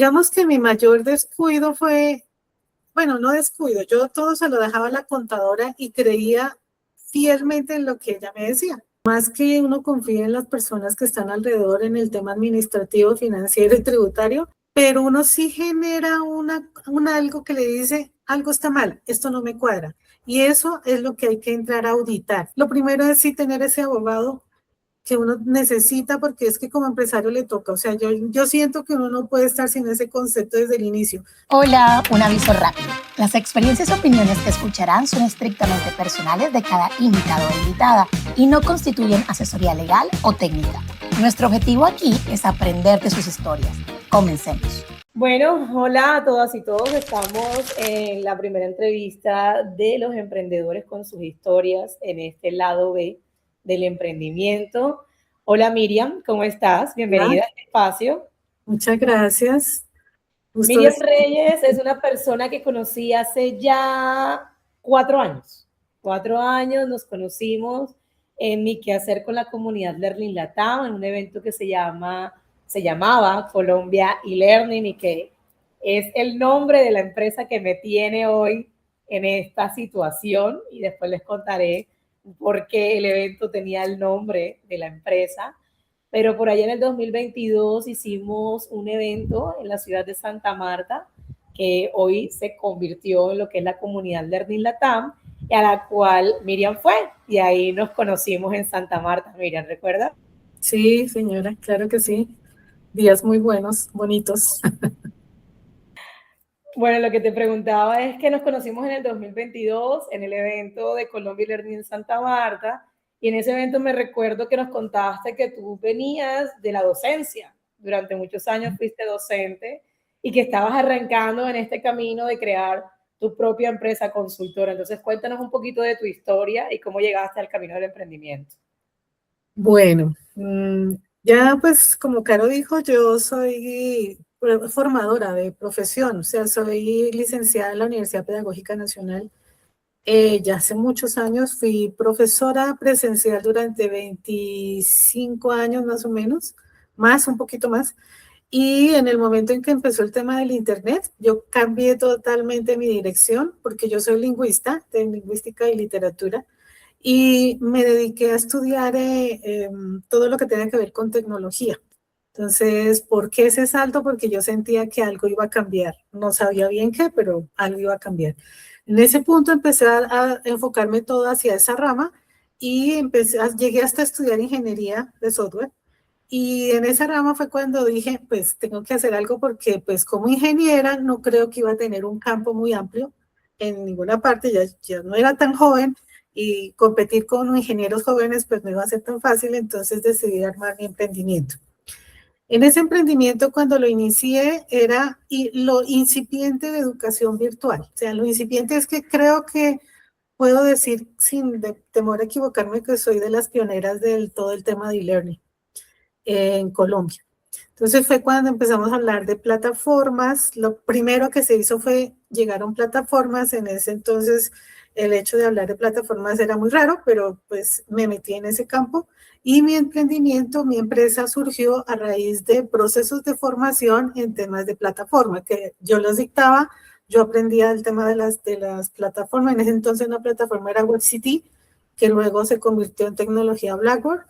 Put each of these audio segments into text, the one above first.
Digamos que mi mayor descuido fue, bueno, no descuido, yo todo se lo dejaba a la contadora y creía fielmente en lo que ella me decía. Más que uno confía en las personas que están alrededor en el tema administrativo, financiero y tributario, pero uno sí genera algo que le dice, algo está mal, esto no me cuadra. Y eso es lo que hay que entrar a auditar. Lo primero es sí tener ese abogado que uno necesita, porque es que como empresario le toca, o sea, yo siento que uno no puede estar sin ese concepto desde el inicio. Hola, un aviso rápido. Las experiencias y opiniones que escucharán son estrictamente personales de cada invitado o invitada y no constituyen asesoría legal o técnica. Nuestro objetivo aquí es aprender de sus historias. Comencemos. Bueno, hola a todas y todos. Estamos en la primera entrevista de los emprendedores con sus historias en este lado B del emprendimiento. Hola Miriam, ¿cómo estás? Bienvenida a este espacio. Muchas gracias. Miriam Reyes es una persona que conocí hace ya 4 años. 4 años nos conocimos en mi quehacer con la comunidad Learning Latam, en un evento que se llamaba Colombia e-Learning y que es el nombre de la empresa que me tiene hoy en esta situación, y después les contaré por qué el evento tenía el nombre de la empresa. Pero por allá en el 2022 hicimos un evento en la ciudad de Santa Marta, que hoy se convirtió en lo que es la comunidad Learning Latam, y a la cual Miriam fue, y ahí nos conocimos en Santa Marta. Miriam, ¿recuerda? Sí, señora, claro que sí. Días muy buenos, bonitos. Bueno, lo que te preguntaba es que nos conocimos en el 2022 en el evento de Colombia Learning en Santa Marta, y en ese evento me recuerdo que nos contaste que tú venías de la docencia, durante muchos años fuiste docente y que estabas arrancando en este camino de crear tu propia empresa consultora. Entonces cuéntanos un poquito de tu historia y cómo llegaste al camino del emprendimiento. Bueno, ya pues como Caro dijo, yo soy formadora de profesión, o sea, soy licenciada en la Universidad Pedagógica Nacional. Ya hace muchos años fui profesora presencial durante 25 años más o menos, más, un poquito más. Y en el momento en que empezó el tema del Internet, yo cambié totalmente mi dirección porque yo soy lingüista de lingüística y literatura y me dediqué a estudiar todo lo que tenga que ver con tecnología. Entonces, ¿por qué ese salto? Porque yo sentía que algo iba a cambiar. No sabía bien qué, pero algo iba a cambiar. En ese punto empecé a enfocarme todo hacia esa rama y llegué hasta estudiar ingeniería de software. Y en esa rama fue cuando dije, pues tengo que hacer algo porque pues como ingeniera no creo que iba a tener un campo muy amplio en ninguna parte, ya no era tan joven y competir con ingenieros jóvenes pues no iba a ser tan fácil, entonces decidí armar mi emprendimiento. En ese emprendimiento cuando lo inicié era lo incipiente de educación virtual, o sea, lo incipiente es que creo que puedo decir sin temor a equivocarme que soy de las pioneras del todo el tema de e-learning en Colombia. Entonces fue cuando empezamos a hablar de plataformas. Lo primero que se hizo fue llegaron plataformas. En ese entonces el hecho de hablar de plataformas era muy raro, pero pues me metí en ese campo y mi emprendimiento, mi empresa surgió a raíz de procesos de formación en temas de plataforma, que yo los dictaba, yo aprendía el tema de las plataformas. En ese entonces una plataforma era WebCity, que luego se convirtió en tecnología Blackboard.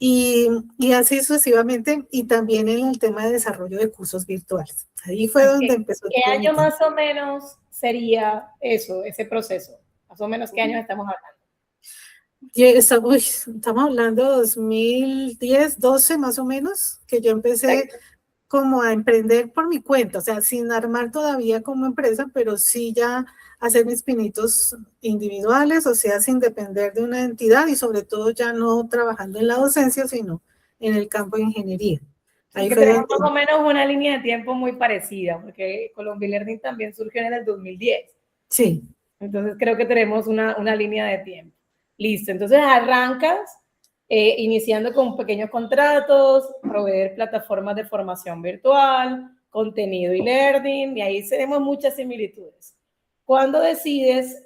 Y así sucesivamente, y también en el tema de desarrollo de cursos virtuales. Ahí fue donde empezó. ¿Qué año más o menos sería eso, ese proceso? Más o menos, ¿qué años estamos hablando? Estamos hablando de 2010, 12 más o menos, que yo empecé como a emprender por mi cuenta, o sea, sin armar todavía como empresa, pero sí ya hacer mis pinitos individuales, o sea, sin depender de una entidad y sobre todo ya no trabajando en la docencia, sino en el campo de ingeniería. Ahí tenemos más o menos una línea de tiempo muy parecida, porque Colombia Learning también surgió en el 2010. Sí. Entonces creo que tenemos una línea de tiempo. Listo, entonces arrancas iniciando con pequeños contratos, proveer plataformas de formación virtual, contenido y learning, y ahí tenemos muchas similitudes. ¿Cuándo decides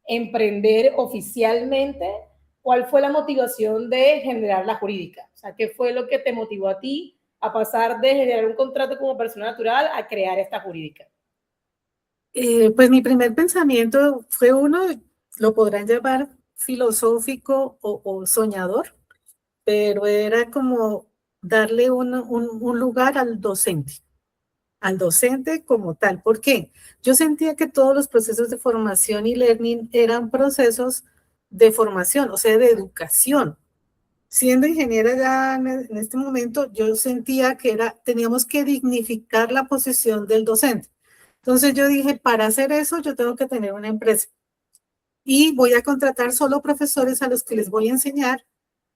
emprender oficialmente? ¿Cuál fue la motivación de generar la jurídica? O sea, ¿qué fue lo que te motivó a ti a pasar de generar un contrato como persona natural a crear esta jurídica? Pues mi primer pensamiento fue uno, lo podrán llamar filosófico o soñador, pero era como darle un lugar al docente como tal. ¿Por qué? Yo sentía que todos los procesos de formación y learning eran procesos de formación, o sea, de educación. Siendo ingeniera ya en este momento, yo sentía que teníamos que dignificar la posición del docente. Entonces yo dije, para hacer eso yo tengo que tener una empresa y voy a contratar solo profesores a los que les voy a enseñar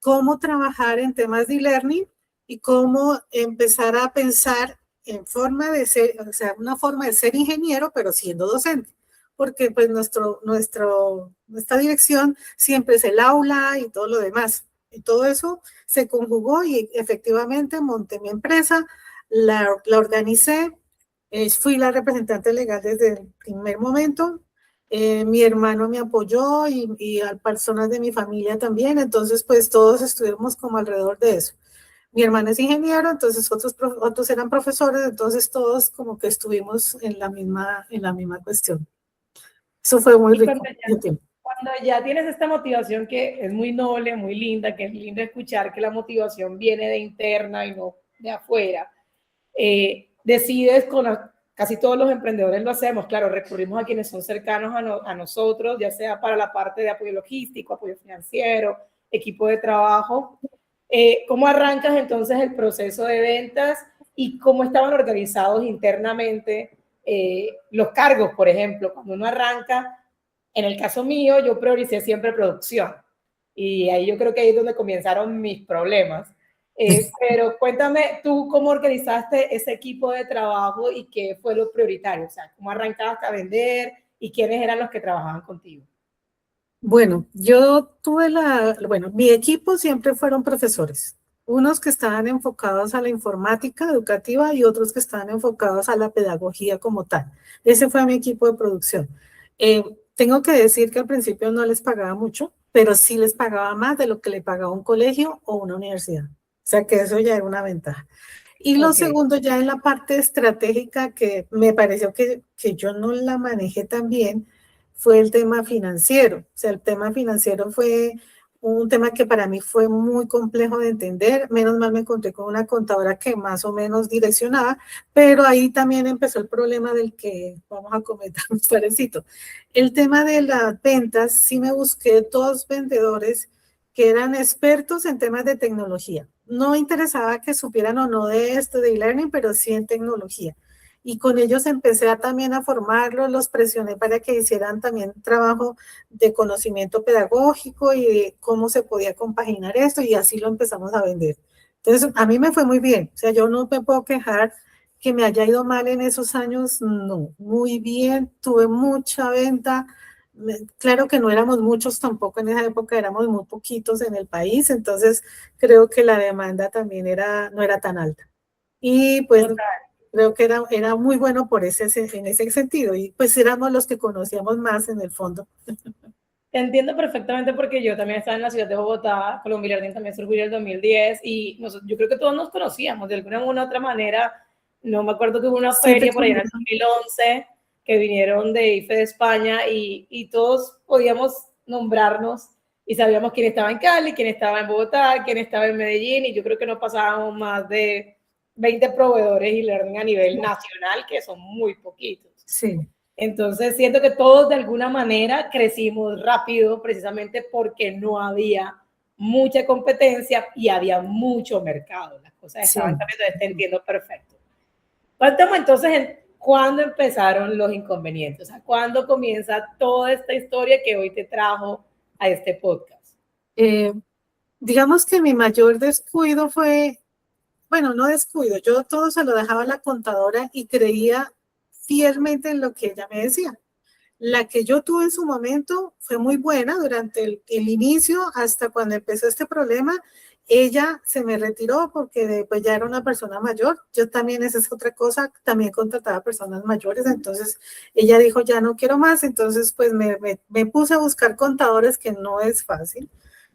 cómo trabajar en temas de e-learning y cómo empezar a pensar en forma de ser, o sea, una forma de ser ingeniero, pero siendo docente. Porque pues nuestra dirección siempre es el aula y todo lo demás. Y todo eso se conjugó y efectivamente monté mi empresa, la organicé, fui la representante legal desde el primer momento. Mi hermano me apoyó y a personas de mi familia también, entonces pues todos estuvimos como alrededor de eso. Mi hermano es ingeniero, entonces otros eran profesores, entonces todos como que estuvimos en la misma cuestión. Eso fue muy rico. Cuando ya tienes esta motivación que es muy noble, muy linda, que es lindo escuchar que la motivación viene de interna y no de afuera, decides casi todos los emprendedores lo hacemos, claro, recurrimos a quienes son cercanos a nosotros, ya sea para la parte de apoyo logístico, apoyo financiero, equipo de trabajo. ¿Cómo arrancas entonces el proceso de ventas y cómo estaban organizados internamente los cargos, por ejemplo? Cuando uno arranca, en el caso mío, yo prioricé siempre producción y ahí yo creo que ahí es donde comenzaron mis problemas. Pero cuéntame tú cómo organizaste ese equipo de trabajo y qué fue lo prioritario, o sea, cómo arrancaste a vender y quiénes eran los que trabajaban contigo. Bueno, mi equipo siempre fueron profesores, unos que estaban enfocados a la informática educativa y otros que estaban enfocados a la pedagogía como tal. Ese fue mi equipo de producción. Tengo que decir que al principio no les pagaba mucho, pero sí les pagaba más de lo que le pagaba un colegio o una universidad. O sea que eso ya era una ventaja. Y lo segundo, ya en la parte estratégica, que me pareció que yo no la manejé tan bien, fue el tema financiero. O sea, el tema financiero fue un tema que para mí fue muy complejo de entender. Menos mal me encontré con una contadora que más o menos direccionaba, pero ahí también empezó el problema del que vamos a comentar un parecito. El tema de las ventas, sí me busqué dos vendedores que eran expertos en temas de tecnología. No interesaba que supieran o no de esto, de e-learning, pero sí en tecnología. Y con ellos empecé también a formarlos, los presioné para que hicieran también trabajo de conocimiento pedagógico y de cómo se podía compaginar esto, y así lo empezamos a vender. Entonces, a mí me fue muy bien, o sea, yo no me puedo quejar que me haya ido mal en esos años, no, muy bien, tuve mucha venta. Claro que no éramos muchos tampoco en esa época, éramos muy poquitos en el país, entonces creo que la demanda también no era tan alta. Y pues creo que era muy bueno en ese sentido, y pues éramos los que conocíamos más en el fondo. Te entiendo perfectamente porque yo también estaba en la ciudad de Bogotá, Colombia Learning también surgió en el 2010 y yo creo que todos nos conocíamos de alguna u otra manera. No me acuerdo que hubo una feria por ahí en el 2011 que vinieron de IFE de España y todos podíamos nombrarnos y sabíamos quién estaba en Cali, quién estaba en Bogotá, quién estaba en Medellín, y yo creo que no pasábamos más de 20 proveedores y learning a nivel nacional, que son muy poquitos. Sí. Entonces siento que todos de alguna manera crecimos rápido precisamente porque no había mucha competencia y había mucho mercado. Las cosas estaban cambiando, te entiendo perfecto. Cuéntame entonces cuándo empezaron los inconvenientes, o sea, cuándo comienza toda esta historia que hoy te trajo a este podcast. Digamos que mi mayor descuido fue, bueno, no descuido, yo todo se lo dejaba a la contadora y creía fielmente en lo que ella me decía. La que yo tuve en su momento fue muy buena durante el inicio, hasta cuando empezó este problema. Ella se me retiró porque después ya era una persona mayor. Yo también, esa es otra cosa, también contrataba personas mayores. Entonces ella dijo, ya no quiero más. Entonces pues me puse a buscar contadores, que no es fácil.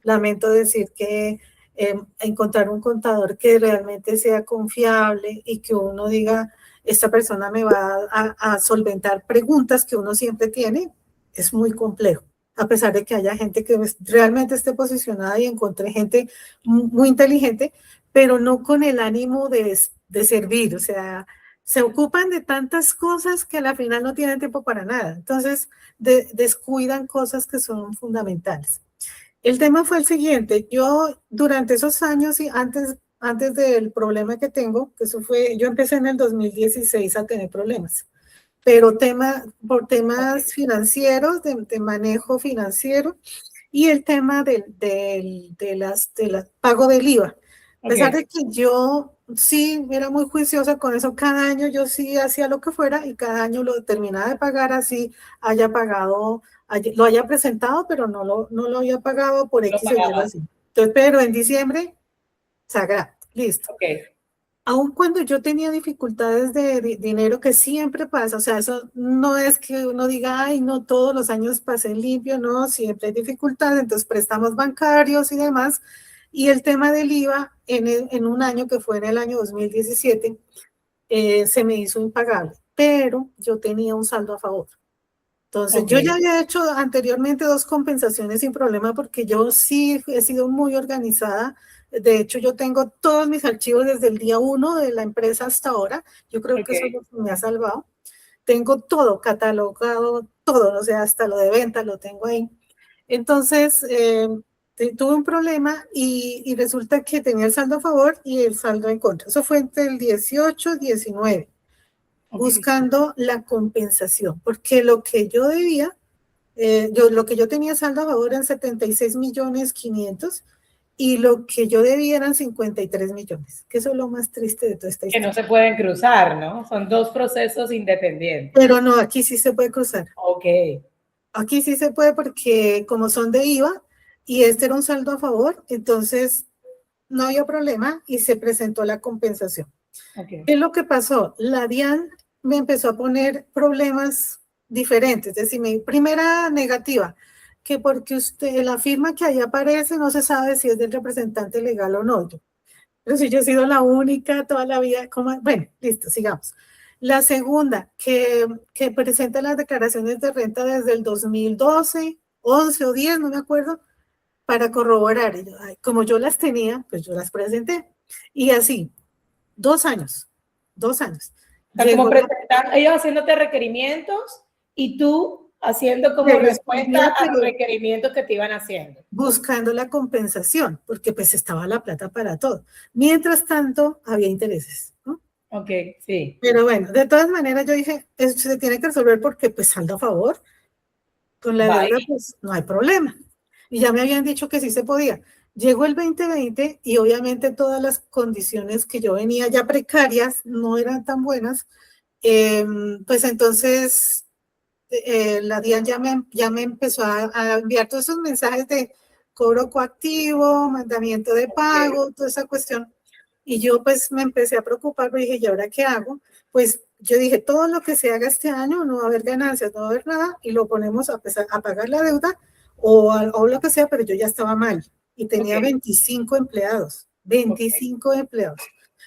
Lamento decir que encontrar un contador que realmente sea confiable y que uno diga, esta persona me va a solventar preguntas que uno siempre tiene, es muy complejo. A pesar de que haya gente que realmente esté posicionada y encontré gente muy inteligente, pero no con el ánimo de servir, o sea, se ocupan de tantas cosas que a la final no tienen tiempo para nada. Entonces, descuidan cosas que son fundamentales. El tema fue el siguiente, yo durante esos años y antes del problema que tengo, que eso fue, yo empecé en el 2016 a tener problemas, pero por temas financieros, de manejo financiero y el tema del pago del IVA. A pesar de que yo sí era muy juiciosa con eso, cada año yo sí hacía lo que fuera y cada año lo terminaba de pagar así, haya pagado, lo haya presentado, pero no lo había pagado por X o Y razón. Entonces, pero en diciembre, sagrado, listo. Aun cuando yo tenía dificultades de dinero, que siempre pasa, o sea, eso no es que uno diga, ay, no, todos los años pasé limpio, no, siempre hay dificultades, entonces préstamos bancarios y demás. Y el tema del IVA en un año que fue en el año 2017, se me hizo impagable, pero yo tenía un saldo a favor. Entonces, yo ya había hecho anteriormente 2 compensaciones sin problema porque yo sí he sido muy organizada. De hecho, yo tengo todos mis archivos desde el día 1 de la empresa hasta ahora. Yo creo que eso es lo que me ha salvado. Tengo todo catalogado, todo, o sea, hasta lo de venta lo tengo ahí. Entonces, tuve un problema y resulta que tenía el saldo a favor y el saldo en contra. Eso fue entre el 18 y 19. Buscando la compensación, porque lo que yo debía, lo que yo tenía saldo a favor eran 76.500.000 y lo que yo debía eran 53 millones, que eso es lo más triste de toda esta historia. Que no se pueden cruzar, ¿no? Son 2 procesos independientes. Pero no, aquí sí se puede cruzar. Ok. Aquí sí se puede porque como son de IVA y este era un saldo a favor, entonces no había problema y se presentó la compensación. ¿Qué es lo que pasó? La DIAN me empezó a poner problemas diferentes. Es decir, mi primera negativa, que porque la firma que ahí aparece no se sabe si es del representante legal o no. Pero si yo he sido la única toda la vida, bueno, listo, sigamos. La segunda, que presenta las declaraciones de renta desde el 2012, 11 o 10, no me acuerdo, para corroborar. Y como yo las tenía, pues yo las presenté. Y así, 2 años. O sea, como presentando, ellos haciéndote requerimientos y tú haciendo como respuesta a los requerimientos que te iban haciendo. Buscando la compensación, porque pues estaba la plata para todo. Mientras tanto, había intereses, ¿no? Ok, sí. Pero bueno, de todas maneras yo dije, eso se tiene que resolver porque pues saldo a favor. Con la deuda pues no hay problema. Y ya me habían dicho que sí se podía. Llegó el 2020 y obviamente todas las condiciones que yo venía ya precarias no eran tan buenas. Pues entonces la DIAN ya me empezó a enviar todos esos mensajes de cobro coactivo, mandamiento de pago, toda esa cuestión. Y yo pues me empecé a preocupar, porque dije, ¿y ahora qué hago? Pues yo dije, todo lo que se haga este año no va a haber ganancias, no va a haber nada, y lo ponemos a pagar la deuda o lo que sea, pero yo ya estaba mal y tenía 25 empleados, 25 empleados.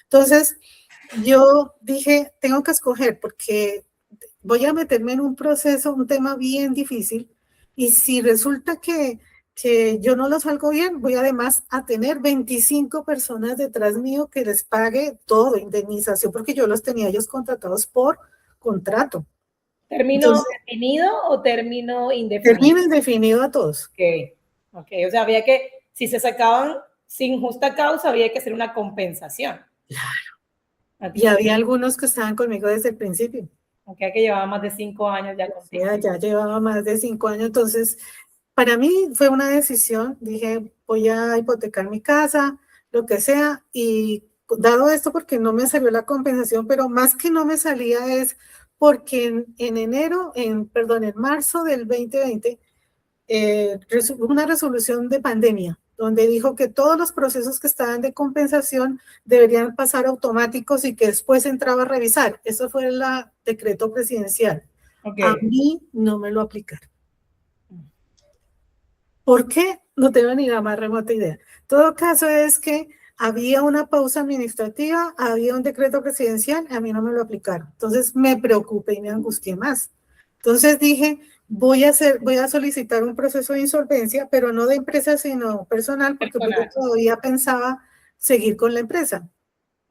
Entonces, yo dije, tengo que escoger porque voy a meterme en un proceso, un tema bien difícil, y si resulta que yo no lo salgo bien, voy además a tener 25 personas detrás mío que les pague todo, indemnización, porque yo los tenía ellos contratados por contrato. ¿Término definido o término indefinido? Término indefinido a todos. Ok, o sea, había que, si se sacaban sin justa causa, había que hacer una compensación. Claro. Y había algunos que estaban conmigo desde el principio. Que llevaba más de 5 años ya contigo. Ya llevaba más de 5 años, entonces para mí fue una decisión, dije voy a hipotecar mi casa, lo que sea, y dado esto porque no me salió la compensación, pero más que no me salía es porque en marzo del 2020, una resolución de pandemia, donde dijo que todos los procesos que estaban de compensación deberían pasar automáticos y que después entraba a revisar. Eso fue el decreto presidencial. A mí no me lo aplicaron. ¿Por qué? No tengo ni la más remota idea. Todo caso es que había una pausa administrativa, había un decreto presidencial, a mí no me lo aplicaron. Entonces me preocupé y me angustié más. Entonces dije, voy a solicitar un proceso de insolvencia, pero no de empresa, sino personal, porque pues yo todavía pensaba seguir con la empresa.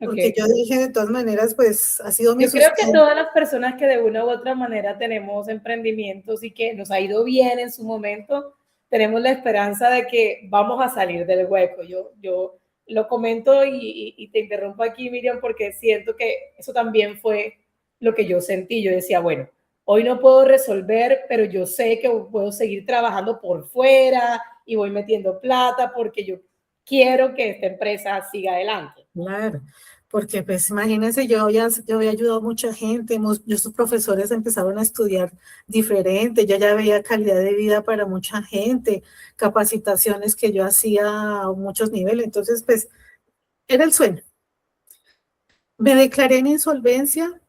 Porque yo dije, de todas maneras, pues ha sido mi sustento. Creo que todas las personas que de una u otra manera tenemos emprendimientos y que nos ha ido bien en su momento, tenemos la esperanza de que vamos a salir del hueco. Yo lo comento y te interrumpo aquí, Miriam, porque siento que eso también fue lo que yo sentí. Yo decía, bueno, hoy no puedo resolver, pero yo sé que puedo seguir trabajando por fuera y voy metiendo plata porque yo quiero que esta empresa siga adelante. Claro, porque pues imagínense, yo había ayudado a mucha gente, sus profesores empezaron a estudiar diferente, yo ya veía calidad de vida para mucha gente, capacitaciones que yo hacía a muchos niveles, entonces pues era el sueño. Me declaré en insolvencia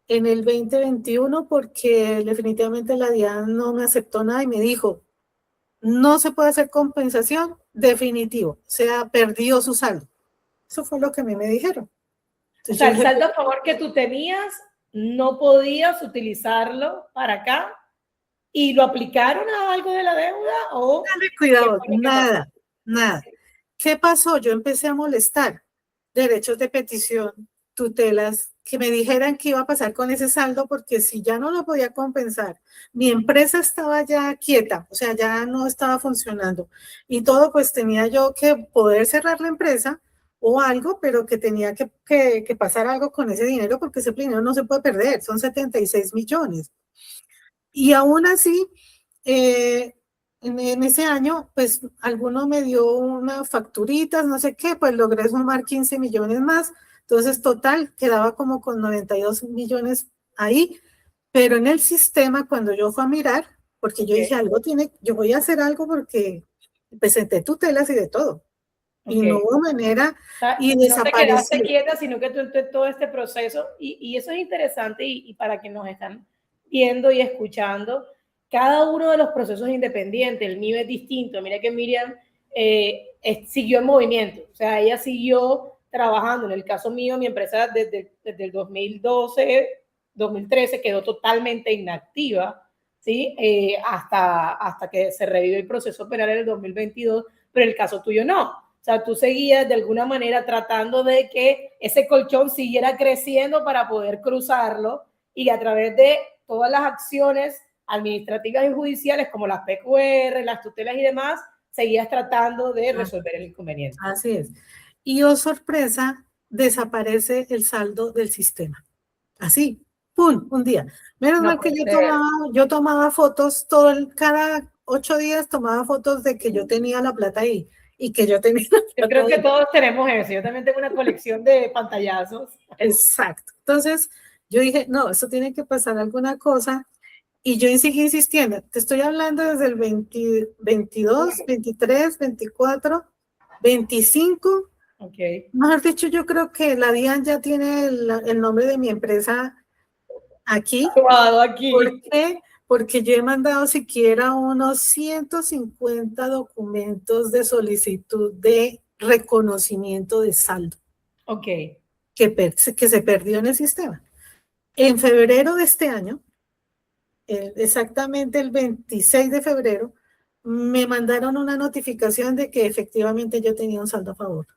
en el 2021 porque definitivamente la DIAN no me aceptó nada y me dijo, no se puede hacer compensación, definitivo, o sea, perdió su saldo. Eso fue lo que a mí me dijeron. Entonces, o sea, el saldo a favor que tú tenías, no podías utilizarlo para acá y lo aplicaron a algo de la deuda o... Dale cuidado, nada. ¿Qué pasó? Yo empecé a molestar derechos de petición, tutelas, que me dijeran qué iba a pasar con ese saldo, porque si ya no lo podía compensar, mi empresa estaba ya quieta, o sea, ya no estaba funcionando y todo, pues tenía yo que poder cerrar la empresa o algo, pero que tenía que pasar algo con ese dinero, porque ese dinero no se puede perder, son 76 millones. Y aún así, en ese año, pues alguno me dio unas facturitas, no sé qué, pues logré sumar 15 millones más. Entonces, total, quedaba como con 92 millones ahí. Pero en el sistema, cuando yo fui a mirar, porque yo dije, yo voy a hacer algo porque presenté tutelas y de todo. Y no hubo manera, y desapareció. No te quedaste quieta, sino que tú en todo este proceso, y eso es interesante, y para quienes nos están viendo y escuchando, cada uno de los procesos independientes, el mío es distinto. Mira que Miriam siguió en movimiento, o sea, ella siguió trabajando. En el caso mío, mi empresa desde el 2012, 2013 quedó totalmente inactiva, ¿sí? Hasta que se revivió el proceso penal en el 2022, pero el caso tuyo no. O sea, tú seguías de alguna manera tratando de que ese colchón siguiera creciendo para poder cruzarlo, y a través de todas las acciones administrativas y judiciales como las PQR, las tutelas y demás, seguías tratando de resolver el inconveniente. Así es. Y oh sorpresa, desaparece el saldo del sistema. Así, ¡pum!, un día. Menos mal que yo tomaba fotos, cada 8 días tomaba fotos de que yo tenía la plata ahí y que yo tenía... Yo creo que todos tenemos eso. Yo también tengo una colección de pantallazos. Exacto. Entonces, yo dije, no, eso tiene que pasar alguna cosa. Y yo seguí insistiendo. Te estoy hablando desde el 22, 23, 24, 25. Okay. Mejor dicho, yo creo que la DIAN ya tiene el nombre de mi empresa aquí. ¿Por qué? Porque yo he mandado siquiera unos 150 documentos de solicitud de reconocimiento de saldo. Ok. Que se perdió en el sistema. En febrero de este año, exactamente el 26 de febrero, me mandaron una notificación de que efectivamente yo tenía un saldo a favor.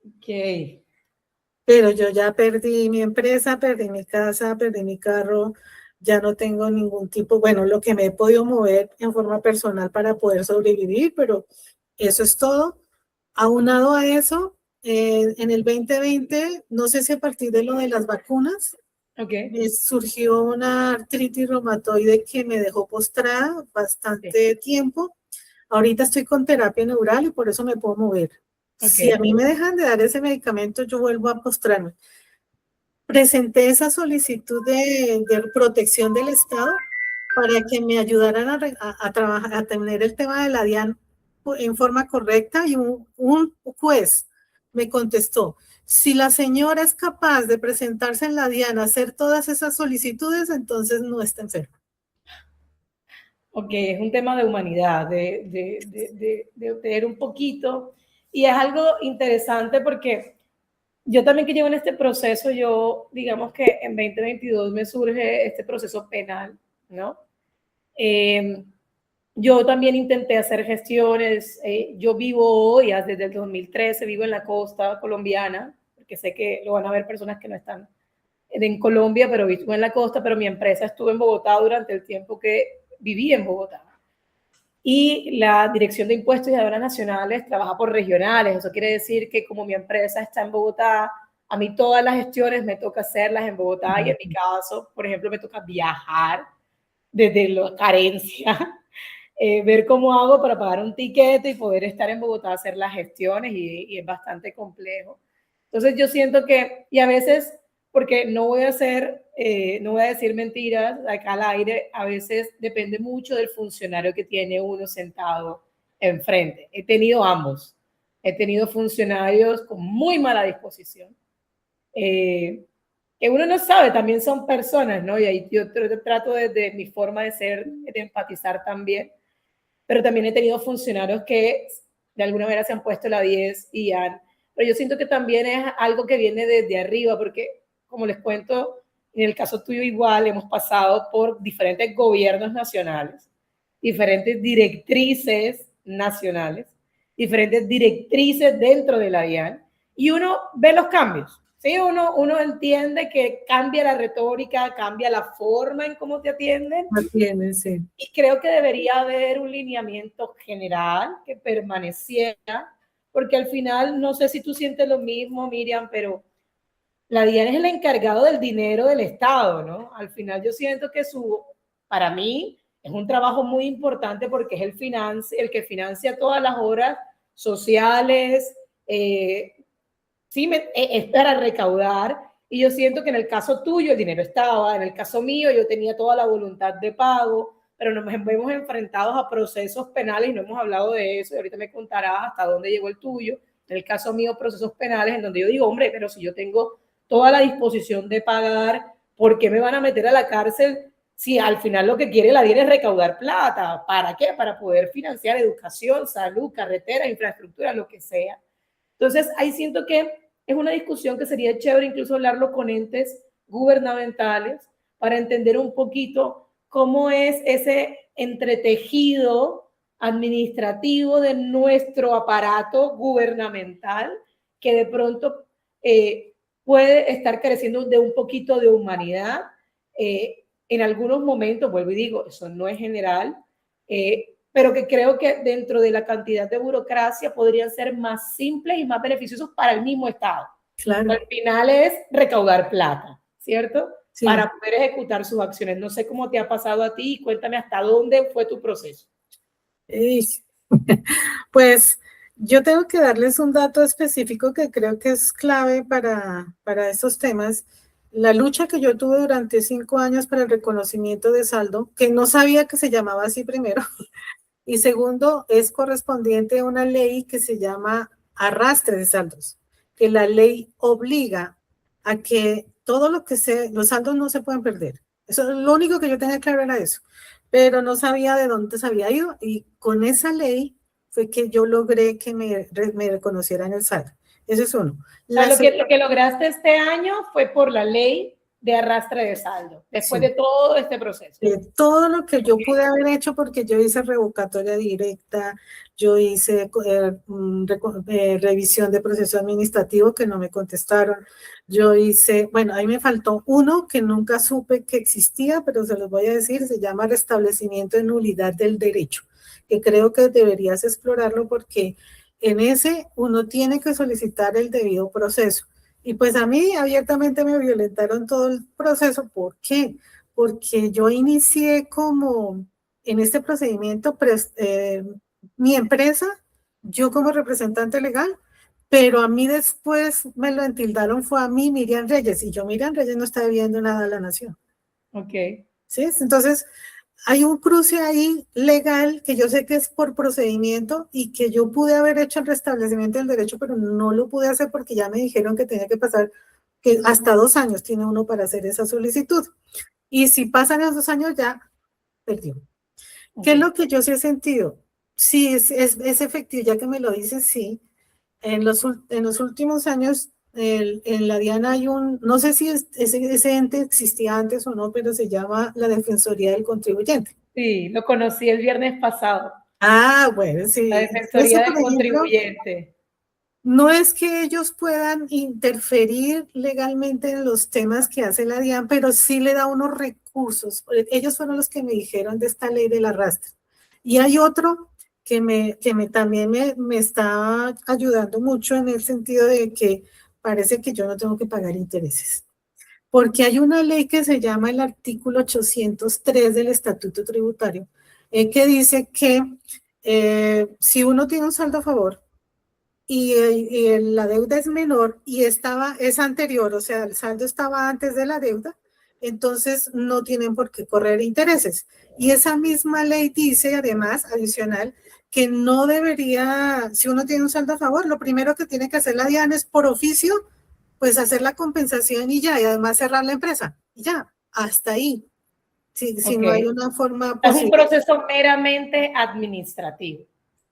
Ok. Pero yo ya perdí mi empresa, perdí mi casa, perdí mi carro, ya no tengo ningún tipo, bueno, lo que me he podido mover en forma personal para poder sobrevivir, pero eso es todo. Aunado a eso, en el 2020, no sé si a partir de lo de las vacunas, surgió una artritis reumatoide que me dejó postrada bastante tiempo. Ahorita estoy con terapia neural y por eso me puedo mover. Si a mí me dejan de dar ese medicamento, yo vuelvo a postrarme. Presenté esa solicitud de protección del Estado para que me ayudaran a trabajar, a tener el tema de la DIAN en forma correcta, y un juez me contestó: si la señora es capaz de presentarse en la DIAN a hacer todas esas solicitudes, entonces no está enferma. Ok, es un tema de humanidad, de tener un poquito. Y es algo interesante porque yo también que llevo en este proceso, yo digamos que en 2022 me surge este proceso penal, ¿no? Eh, yo también intenté hacer gestiones, yo vivo hoy, desde el 2013, vivo en la costa colombiana, porque sé que lo van a ver personas que no están en Colombia, pero vivo en la costa, pero mi empresa estuvo en Bogotá durante el tiempo que viví en Bogotá. Y la Dirección de Impuestos y Aduanas Nacionales trabaja por regionales. Eso quiere decir que como mi empresa está en Bogotá, a mí todas las gestiones me toca hacerlas en Bogotá y en mi caso, por ejemplo, me toca viajar desde la carencia, ver cómo hago para pagar un tiquete y poder estar en Bogotá a hacer las gestiones y es bastante complejo. Entonces yo siento que, y a veces, porque no voy a hacer, no voy a decir mentiras acá al aire, a veces depende mucho del funcionario que tiene uno sentado enfrente. He tenido ambos. He tenido funcionarios con muy mala disposición. Que uno no sabe, también son personas, ¿no? Y ahí yo trato desde mi forma de ser, de empatizar también, pero también he tenido funcionarios que de alguna manera se han puesto la 10 y han, pero yo siento que también es algo que viene desde arriba, porque como les cuento, en el caso tuyo igual hemos pasado por diferentes gobiernos nacionales, diferentes directrices nacionales, diferentes directrices dentro de la DIAN, y uno ve los cambios. ¿Sí? Uno entiende que cambia la retórica, cambia la forma en cómo te atienden. Atienden, sí. Y creo que debería haber un lineamiento general que permaneciera, porque al final, no sé si tú sientes lo mismo, Miriam, pero la DIAN es el encargado del dinero del Estado, ¿no? Al final yo siento que para mí, es un trabajo muy importante porque es el que financia todas las obras sociales, sí, es para recaudar. Y yo siento que en el caso tuyo el dinero estaba, en el caso mío yo tenía toda la voluntad de pago, pero nos vemos enfrentados a procesos penales y no hemos hablado de eso. Y ahorita me contarás hasta dónde llegó el tuyo. En el caso mío, procesos penales en donde yo digo, hombre, pero si yo tengo toda la disposición de pagar, ¿por qué me van a meter a la cárcel si al final lo que quiere la DIAN es recaudar plata? ¿Para qué? Para poder financiar educación, salud, carretera, infraestructura, lo que sea. Entonces, ahí siento que es una discusión que sería chévere incluso hablarlo con entes gubernamentales para entender un poquito cómo es ese entretejido administrativo de nuestro aparato gubernamental que de pronto puede estar careciendo de un poquito de humanidad. En algunos momentos, vuelvo y digo, eso no es general, pero que creo que dentro de la cantidad de burocracia podrían ser más simples y más beneficiosos para el mismo Estado. Claro. Al final es recaudar plata, ¿cierto? Sí. Para poder ejecutar sus acciones. No sé cómo te ha pasado a ti, cuéntame hasta dónde fue tu proceso. Pues yo tengo que darles un dato específico que creo que es clave para estos temas. La lucha que yo tuve durante 5 años para el reconocimiento de saldo, que no sabía que se llamaba así primero, y segundo, es correspondiente a una ley que se llama arrastre de saldos, que la ley obliga a que todo lo que los saldos no se pueden perder. Eso es lo único que yo tenía claro era eso, pero no sabía de dónde se había ido y con esa ley fue que yo logré que me reconocieran el saldo. Eso es uno. Lo que lograste este año fue por la ley de arrastre de saldo, después de todo este proceso. De todo lo que yo pude haber hecho, porque yo hice revocatoria directa, yo hice revisión de proceso administrativo que no me contestaron, yo hice, bueno, ahí me faltó uno que nunca supe que existía, pero se los voy a decir, se llama restablecimiento de nulidad del derecho, que creo que deberías explorarlo porque en ese uno tiene que solicitar el debido proceso. Y pues a mí abiertamente me violentaron todo el proceso. ¿Por qué? Porque yo inicié como en este procedimiento, mi empresa, yo como representante legal, pero a mí después me lo entildaron, fue a mí Miriam Reyes, y yo Miriam Reyes no está debiendo nada a la nación. Ok. ¿Sí? Entonces, hay un cruce ahí legal que yo sé que es por procedimiento y que yo pude haber hecho el restablecimiento del derecho, pero no lo pude hacer porque ya me dijeron que tenía que pasar, que hasta 2 años tiene uno para hacer esa solicitud. Y si pasan esos 2 años ya perdió. ¿Qué es lo que yo sí he sentido? Sí, es efectivo, ya que me lo dices, sí. En los últimos años, en la DIAN hay no sé si ese ente existía antes o no, pero se llama la Defensoría del Contribuyente. Sí, lo conocí el viernes pasado. Ah, bueno, sí. La Ese, Defensoría del por ejemplo, Contribuyente. no es que ellos puedan interferir legalmente en los temas que hace la DIAN, pero sí le da unos recursos. Ellos fueron los que me dijeron de esta ley del arrastre. Y hay otro también me está ayudando mucho en el sentido de que parece que yo no tengo que pagar intereses. Porque hay una ley que se llama el artículo 803 del Estatuto Tributario, que dice que si uno tiene un saldo a favor, y la deuda es menor y es anterior, o sea, el saldo estaba antes de la deuda, entonces no tienen por qué correr intereses. Y esa misma ley dice, además, adicional, que no debería, si uno tiene un saldo a favor, lo primero que tiene que hacer la DIAN es por oficio, pues hacer la compensación y ya, y además cerrar la empresa. Y ya, hasta ahí. Si no hay una forma Es un posible. proceso meramente administrativo.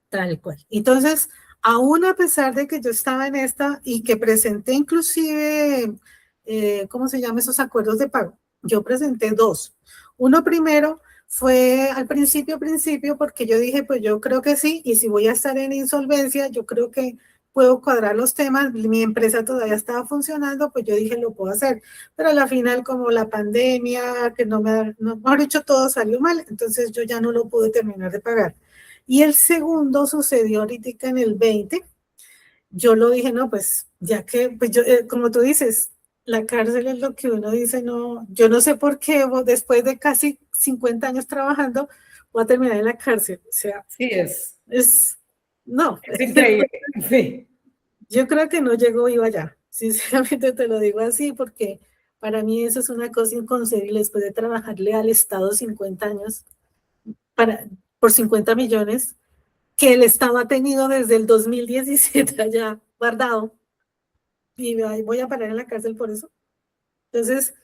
Tal cual. Entonces, aún a pesar de que yo estaba en esta y que presenté inclusive, ¿cómo se llama? Esos acuerdos de pago. Yo presenté dos. Uno primero fue al principio, porque yo dije, pues yo creo que sí, y si voy a estar en insolvencia, yo creo que puedo cuadrar los temas. Mi empresa todavía estaba funcionando, pues yo dije, lo puedo hacer. Pero a la final, como la pandemia, que mejor dicho, todo salió mal, entonces yo ya no lo pude terminar de pagar. Y el segundo sucedió ahorita en el 20. Yo lo dije, no, pues ya que, pues yo, como tú dices, la cárcel es lo que uno dice, no, yo no sé por qué después de casi 50 años trabajando, voy a terminar en la cárcel. O sea, sí no. Es increíble, sí. Yo creo que no llegó viva allá. Sinceramente te lo digo así, porque para mí eso es una cosa inconcebible después de trabajarle al Estado 50 años por 50 millones que el Estado ha tenido desde el 2017 allá guardado, y ahí voy a parar en la cárcel por eso. Entonces,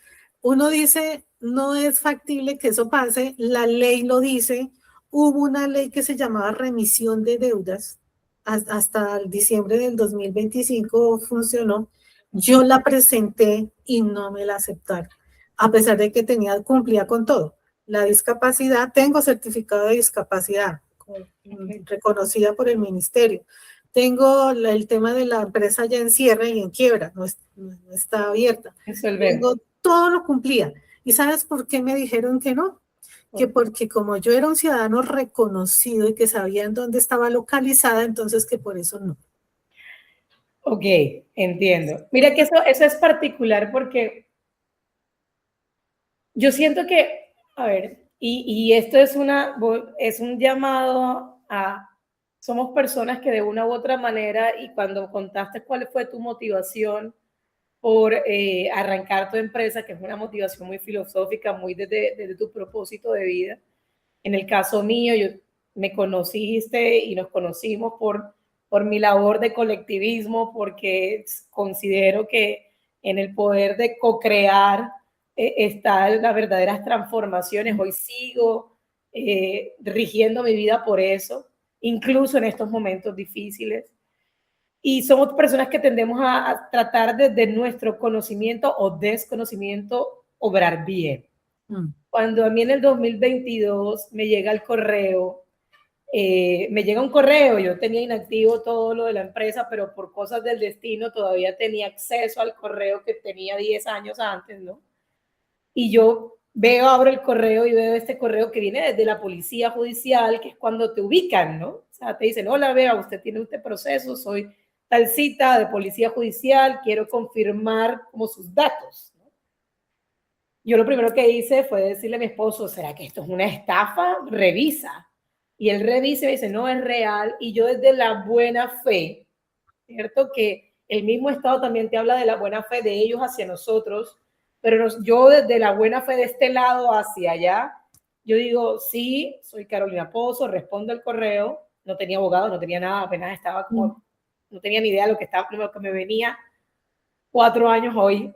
uno dice, no es factible que eso pase, la ley lo dice, hubo una ley que se llamaba remisión de deudas, hasta el diciembre del 2025 funcionó, yo la presenté y no me la aceptaron, a pesar de que cumplía con todo. La discapacidad, tengo certificado de discapacidad, reconocida por el ministerio. Tengo el tema de la empresa ya en cierre y en quiebra, no está abierta. Tengo, todo lo cumplía. ¿Y sabes por qué me dijeron que no? Que porque como yo era un ciudadano reconocido y que sabían dónde estaba localizada, entonces que por eso no. Ok, entiendo. Mira que eso es particular porque yo siento que, a ver, y esto es un llamado a, somos personas que de una u otra manera, y cuando contaste cuál fue tu motivación por arrancar tu empresa, que es una motivación muy filosófica, muy desde tu propósito de vida. En el caso mío, me conociste y nos conocimos por mi labor de colectivismo, porque considero que en el poder de co-crear están las verdaderas transformaciones. Hoy sigo rigiendo mi vida por eso, incluso en estos momentos difíciles. Y somos personas que tendemos a tratar desde nuestro conocimiento o desconocimiento obrar bien. Cuando a mí en el 2022 me llega el correo, me llega un correo, yo tenía inactivo todo lo de la empresa, pero por cosas del destino todavía tenía acceso al correo que tenía 10 años antes, ¿no? Y yo abro el correo y veo este correo que viene desde la policía judicial, que es cuando te ubican, ¿no? O sea, te dicen, hola, vea, usted tiene este proceso, soy tal cita de policía judicial, quiero confirmar como sus datos, ¿no? Yo lo primero que hice fue decirle a mi esposo, ¿será que esto es una estafa? Revisa. Y él revisa y me dice, no, es real. Y yo desde la buena fe, ¿cierto? Que el mismo Estado también te habla de la buena fe de ellos hacia nosotros, pero yo desde la buena fe de este lado hacia allá, yo digo, sí, soy Carolina Pozo, respondo el correo, no tenía abogado, no tenía nada, apenas estaba como, no tenía ni idea de lo que estaba, lo que me venía 4 años hoy,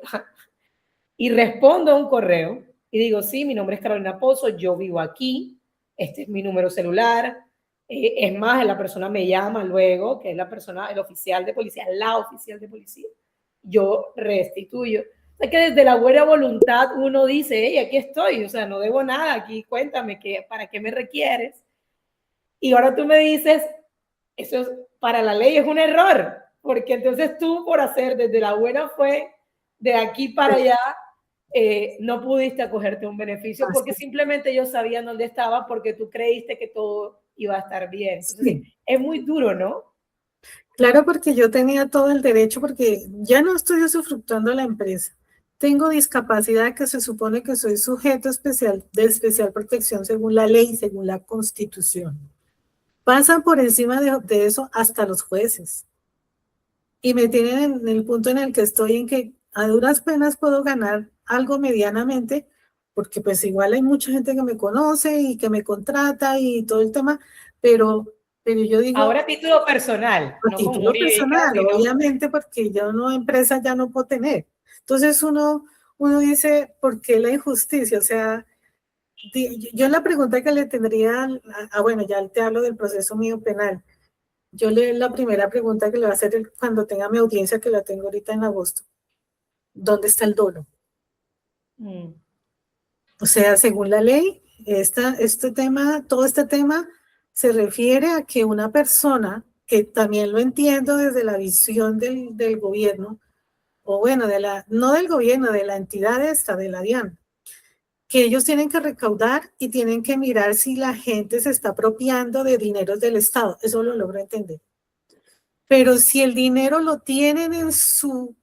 y respondo a un correo y digo, sí, mi nombre es Carolina Pozo, yo vivo aquí, este es mi número celular. Es más, la persona me llama luego, que es la persona, el oficial de policía, la oficial de policía. Yo restituyo. O sea, que desde la buena voluntad uno dice, hey, aquí estoy, o sea, no debo nada, aquí cuéntame, ¿para qué me requieres? Y ahora tú me dices, eso es, para la ley es un error, porque entonces tú por hacer desde la buena fue de aquí para allá, no pudiste acogerte un beneficio porque simplemente ellos sabían dónde estaba porque tú creíste que todo iba a estar bien. Entonces, sí, es muy duro, ¿no? Claro, porque yo tenía todo el derecho, porque ya no estoy usufructuando la empresa. Tengo discapacidad que se supone que soy sujeto especial de especial protección según la ley, según la Constitución. Pasan por encima de eso hasta los jueces. Y me tienen en el punto en el que estoy, en que a duras penas puedo ganar algo medianamente, porque pues igual hay mucha gente que me conoce y que me contrata y todo el tema, pero yo digo... Ahora a título personal. A título personal, sino... obviamente, porque yo no, empresa ya no puedo tener. Entonces uno dice, ¿por qué la injusticia? O sea, yo la pregunta que le tendría, bueno, ya te hablo del proceso mío penal. La primera pregunta que le va a hacer cuando tenga mi audiencia, que la tengo ahorita en agosto, ¿dónde está el dolo? O sea, según la ley, todo este tema se refiere a que una persona, que también lo entiendo desde la visión del gobierno, o bueno, no del gobierno, de la entidad esta, de la DIAN, que ellos tienen que recaudar y tienen que mirar si la gente se está apropiando de dineros del Estado. Eso lo logro entender. Pero si el dinero lo tienen en su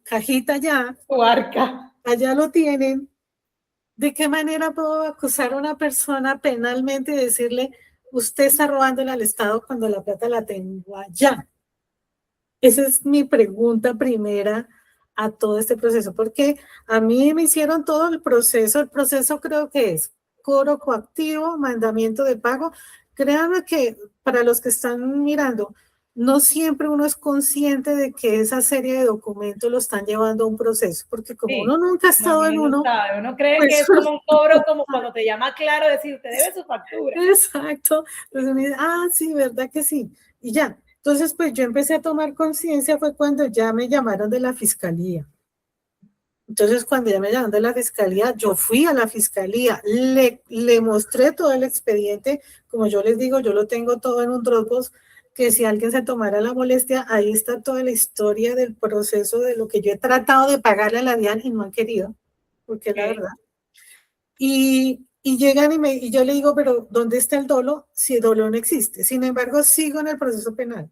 cajita ya, su arca, allá lo tienen, ¿de qué manera puedo acusar a una persona penalmente y decirle, usted está robándole al Estado cuando la plata la tengo allá? Esa es mi pregunta primera a todo este proceso, porque a mí me hicieron todo el proceso creo que es cobro coactivo, mandamiento de pago. Créanme que para los que están mirando, no siempre uno es consciente de que esa serie de documentos lo están llevando a un proceso, porque como sí, uno nunca ha estado en uno... Uno cree pues, que es como un cobro, como cuando te llama Claro, decir, usted debe su factura. Exacto. Entonces uno dice, sí, ¿verdad que sí? Y ya. Entonces, pues yo empecé a tomar conciencia fue cuando ya me llamaron de la fiscalía. Entonces, cuando ya me llamaron de la fiscalía, yo fui a la fiscalía, le mostré todo el expediente, como yo les digo, yo lo tengo todo en un Dropbox, que si alguien se tomara la molestia, ahí está toda la historia del proceso de lo que yo he tratado de pagarle a la DIAN y no han querido, porque es la verdad. Y llegan y yo le digo, pero ¿dónde está el dolo? Si el dolo no existe. Sin embargo, sigo en el proceso penal.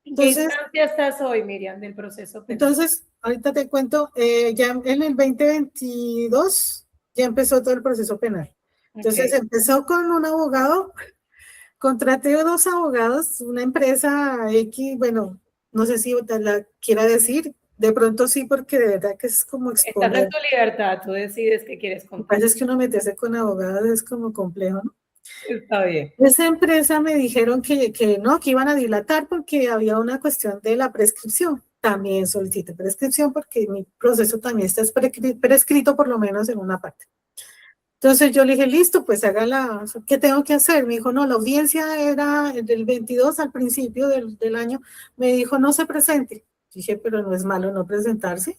Entonces, ¿qué instancia estás hoy, Miriam, del proceso penal? Entonces, ahorita te cuento, ya en el 2022 ya empezó todo el proceso penal. Entonces, empezó con un abogado, contraté 2 abogados, una empresa X, bueno, no sé si la quiera decir, de pronto sí, porque de verdad que es como exponer. Estás en tu libertad, tú decides qué quieres contar. Lo que pasa es que uno meterse con abogados es como complejo, ¿no? Está bien. Esa empresa me dijeron que no, que iban a dilatar porque había una cuestión de la prescripción. También solicité prescripción porque mi proceso también está prescrito por lo menos en una parte. Entonces yo le dije, listo, pues hágala, ¿qué tengo que hacer? Me dijo, no, la audiencia era del 22 al principio del año. Me dijo, no se presente. Dije, pero no es malo no presentarse.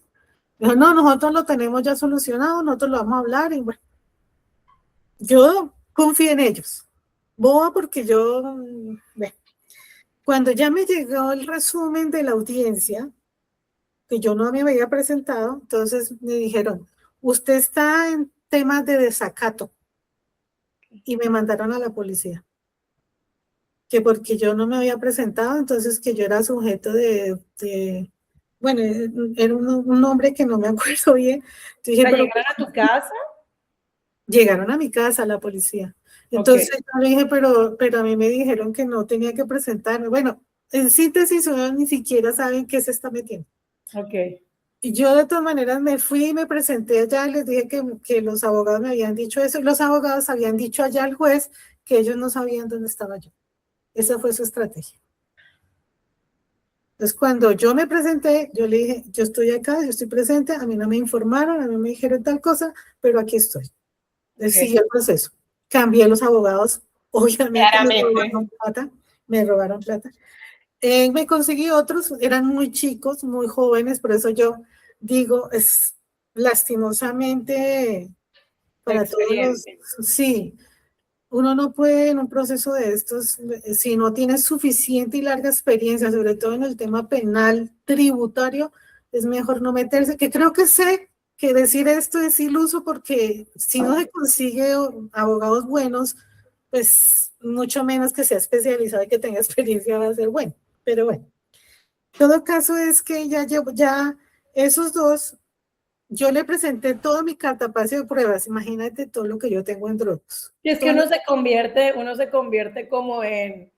Me dijo, no, nosotros lo tenemos ya solucionado, nosotros lo vamos a hablar y bueno. Yo confío en ellos. Boba porque cuando ya me llegó el resumen de la audiencia, que yo no me había presentado, entonces me dijeron, usted está en temas de desacato, y me mandaron a la policía, que porque yo no me había presentado, entonces que yo era sujeto bueno, era un nombre que no me acuerdo bien. Dije, ¿Llegaron a tu casa? Llegaron a mi casa la policía. Entonces yo le dije, pero a mí me dijeron que no tenía que presentarme. Bueno, en síntesis, uno ni siquiera saben qué se está metiendo. Y yo de todas maneras me fui y me presenté allá y les dije que los abogados me habían dicho eso. Y los abogados habían dicho allá al juez que ellos no sabían dónde estaba yo. Esa fue su estrategia. Entonces, cuando yo me presenté, yo le dije, yo estoy acá, yo estoy presente, a mí no me informaron, a mí me dijeron tal cosa, pero aquí estoy. Siguió el proceso. cambié los abogados, obviamente Claramente. me robaron plata. Me conseguí otros, eran muy chicos, muy jóvenes, por eso yo digo, es lastimosamente para todos los, Experiencia. sí, uno no puede en un proceso de estos, si no tiene suficiente y larga experiencia, sobre todo en el tema penal tributario, es mejor no meterse, que creo que sé que decir esto es iluso porque si no se consigue abogados buenos, pues mucho menos que sea especializado y que tenga experiencia va a ser bueno, pero bueno. Todo caso es que ya esos dos, yo le presenté toda mi cartapacio de pruebas, imagínate todo lo que yo tengo en Drops. Y es que uno se convierte como en,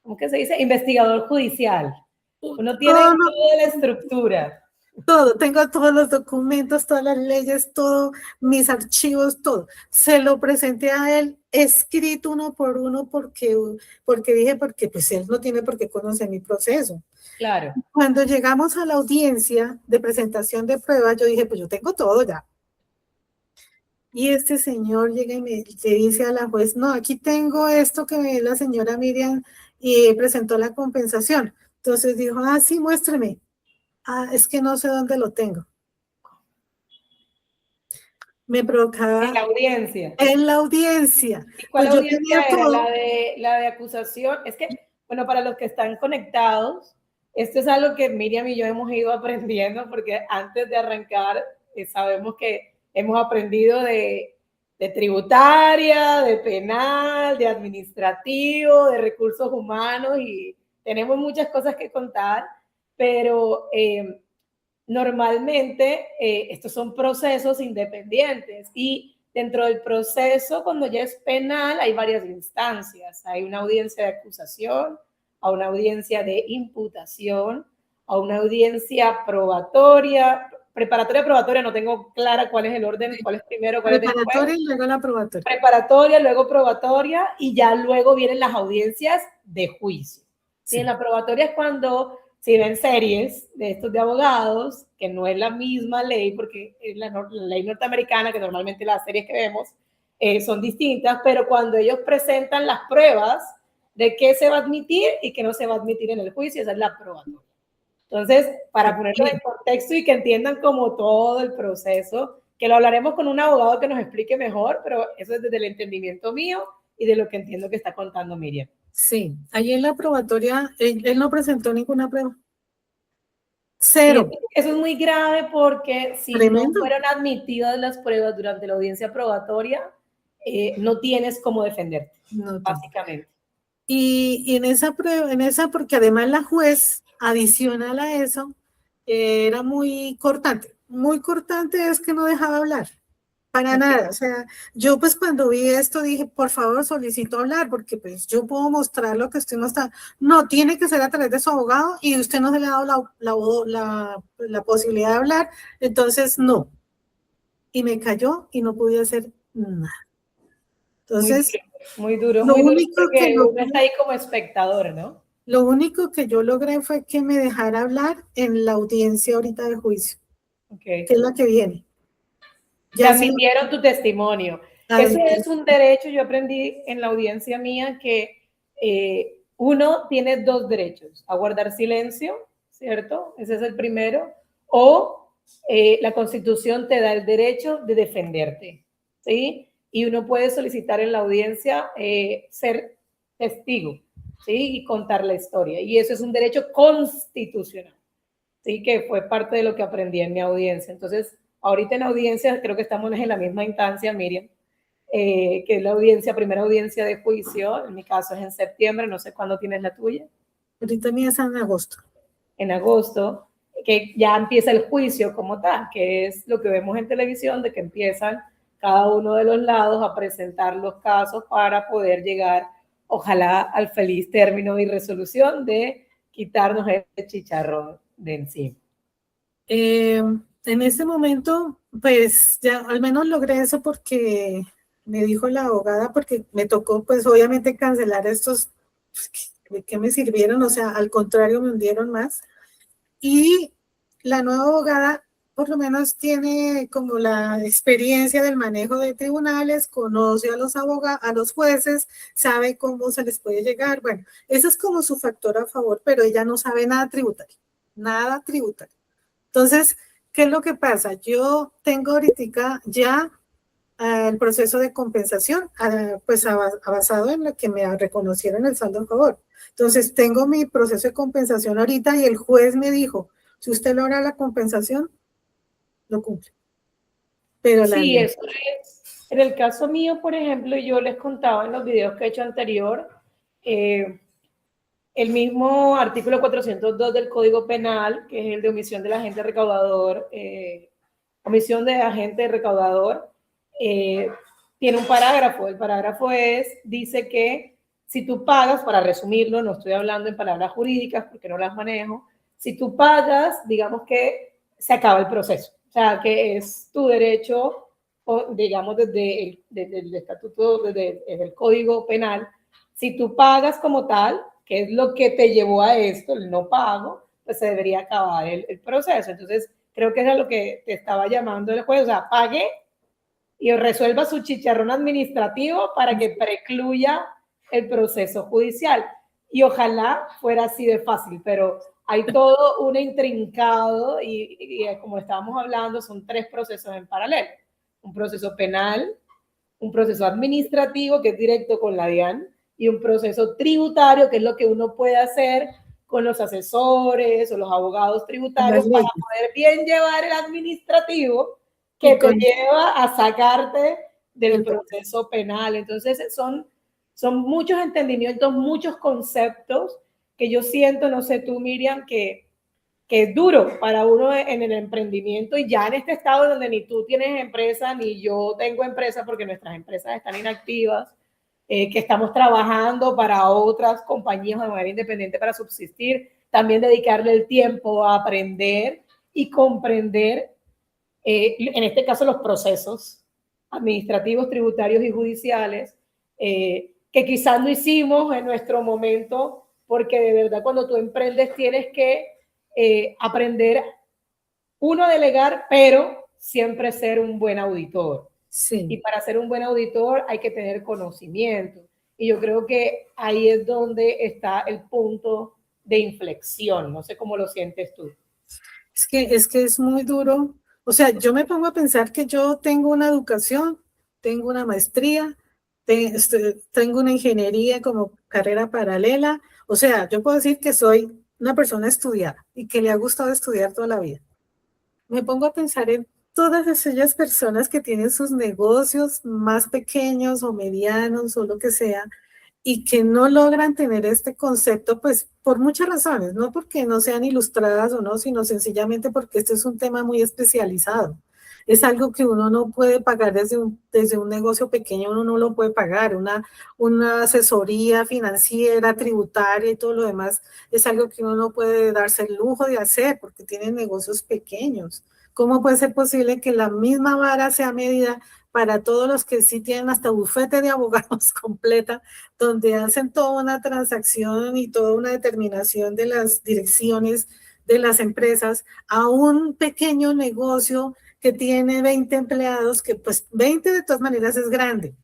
¿cómo que se dice? Investigador judicial. Uno tiene Todo, toda la estructura. todo, tengo todos los documentos, todas las leyes, todos mis archivos, todo. Se lo presenté a él escrito uno por uno porque pues él no tiene por qué conocer mi proceso. Claro. Cuando llegamos a la audiencia de presentación de pruebas, yo dije, pues yo tengo todo ya. Y este señor llega y le dice a la juez, no, aquí tengo esto que la señora Miriam y presentó la compensación. Entonces dijo, ah, sí, muéstreme. Ah, es que no sé dónde lo tengo. Me provocaba En la audiencia. en la audiencia. ¿Y cuál Pues yo audiencia tenía era? todo. La de acusación. Es que, bueno, para los que están conectados, esto es algo que Miriam y yo hemos ido aprendiendo, porque antes de arrancar, sabemos que hemos aprendido de tributaria, de penal, de administrativo, de recursos humanos, y tenemos muchas cosas que contar, pero normalmente estos son procesos independientes y dentro del proceso, cuando ya es penal, hay varias instancias. Hay una audiencia de acusación, a una audiencia de imputación, a una audiencia probatoria, probatoria, no tengo clara cuál es el orden, cuál es primero, cuál es después. Preparatoria y luego la probatoria. Preparatoria, luego probatoria y ya luego vienen las audiencias de juicio. Sí. En la probatoria es cuando si ven series de estos de abogados, que no es la misma ley, porque es la ley norteamericana, que normalmente las series que vemos son distintas, pero cuando ellos presentan las pruebas de qué se va a admitir y qué no se va a admitir en el juicio, esa es la probatoria. Entonces, para ponerlo en contexto y que entiendan como todo el proceso, que lo hablaremos con un abogado que nos explique mejor, pero eso es desde el entendimiento mío y de lo que entiendo que está contando Miriam. Sí, allí en la probatoria, él no presentó ninguna prueba. Cero. Sí, eso es muy grave porque si Tremendo. no fueron admitidas las pruebas durante la audiencia probatoria, no tienes cómo defenderte, no, básicamente. Y en esa prueba, porque además la juez, adicional a eso, era muy cortante. Muy cortante es que no dejaba hablar. Para nada, o sea, yo pues cuando vi esto dije, por favor, solicito hablar, porque pues yo puedo mostrar lo que estoy mostrando. No, tiene que ser a través de su abogado y usted no se le ha dado la posibilidad de hablar, entonces no. Y me cayó y no pude hacer nada. Entonces, muy duro lo único porque uno está ahí como espectador, ¿no? Lo único que yo logré fue que me dejara hablar en la audiencia ahorita de juicio, que es la que viene. Ya admitieron tu testimonio. Eso es un derecho. Yo aprendí en la audiencia mía que uno tiene dos derechos: a guardar silencio, ¿cierto? Ese es el primero. O la Constitución te da el derecho de defenderte, ¿sí? Y uno puede solicitar en la audiencia ser testigo, ¿sí? Y contar la historia. Y eso es un derecho constitucional, ¿sí? Que fue parte de lo que aprendí en mi audiencia. Entonces, ahorita en audiencia, creo que estamos en la misma instancia, Miriam, que es la audiencia, primera audiencia de juicio. En mi caso es en septiembre, no sé cuándo tienes la tuya. Ahorita mía es en agosto. En agosto, que ya empieza el juicio como tal, que es lo que vemos en televisión, de que empiezan cada uno de los lados a presentar los casos para poder llegar, ojalá, al feliz término y resolución de quitarnos el chicharrón de encima. En este momento, pues ya al menos logré eso porque me dijo la abogada, porque me tocó pues obviamente cancelar estos que me sirvieron, o sea, al contrario me hundieron más. Y la nueva abogada por lo menos tiene como la experiencia del manejo de tribunales, conoce a los abogados, a los jueces, sabe cómo se les puede llegar. Bueno, eso es como su factor a favor, pero ella no sabe nada tributario, nada tributario. Entonces, ¿qué es lo que pasa? Yo tengo ahorita ya el proceso de compensación, pues basado en lo que me reconocieron el saldo a favor. Entonces, tengo mi proceso de compensación ahorita y el juez me dijo, si usted logra la compensación, lo cumple. Pero sí, eso es. En el caso mío, por ejemplo, yo les contaba en los videos que he hecho anterior, el mismo artículo 402 del Código Penal, que es el de omisión del agente recaudador, omisión de agente recaudador, tiene un parágrafo. El parágrafo dice que si tú pagas, para resumirlo, no estoy hablando en palabras jurídicas porque no las manejo, si tú pagas, digamos que se acaba el proceso. O sea, que es tu derecho, digamos, desde el estatuto, desde el Código Penal, si tú pagas como tal, que es lo que te llevó a esto, el no pago, pues se debería acabar el proceso. Entonces, creo que era lo que te estaba llamando el juez, o sea, pague y resuelva su chicharrón administrativo para que precluya el proceso judicial. Y ojalá fuera así de fácil, pero hay todo un intrincado y como estábamos hablando, son 3 procesos en paralelo. Un proceso penal, un proceso administrativo que es directo con la DIAN y un proceso tributario que es lo que uno puede hacer con los asesores o los abogados tributarios para poder bien llevar el administrativo que te lleva a sacarte del proceso penal. Entonces son muchos entendimientos, muchos conceptos que yo siento, no sé tú, Miriam, que es duro para uno en el emprendimiento y ya en este estado donde ni tú tienes empresa ni yo tengo empresa porque nuestras empresas están inactivas, que estamos trabajando para otras compañías de manera independiente para subsistir, también dedicarle el tiempo a aprender y comprender, en este caso, los procesos administrativos, tributarios y judiciales, que quizás no hicimos en nuestro momento, porque de verdad cuando tú emprendes tienes que aprender, uno, a delegar, pero siempre ser un buen auditor. Sí. Y para ser un buen auditor hay que tener conocimiento. Y yo creo que ahí es donde está el punto de inflexión. No sé cómo lo sientes tú. Es que es muy duro. O sea, yo me pongo a pensar que yo tengo una educación, tengo una maestría, tengo una ingeniería como carrera paralela. O sea, yo puedo decir que soy una persona estudiada y que le ha gustado estudiar toda la vida. Me pongo a pensar en todas aquellas personas que tienen sus negocios más pequeños o medianos o lo que sea y que no logran tener este concepto, pues por muchas razones, no porque no sean ilustradas o no, sino sencillamente porque este es un tema muy especializado. Es algo que uno no puede pagar desde un negocio pequeño, uno no lo puede pagar. Una asesoría financiera, tributaria y todo lo demás es algo que uno no puede darse el lujo de hacer porque tiene negocios pequeños. ¿Cómo puede ser posible que la misma vara sea medida para todos los que sí tienen hasta bufete de abogados completa, donde hacen toda una transacción y toda una determinación de las direcciones de las empresas a un pequeño negocio que tiene 20 empleados, que pues 20 de todas maneras es grande,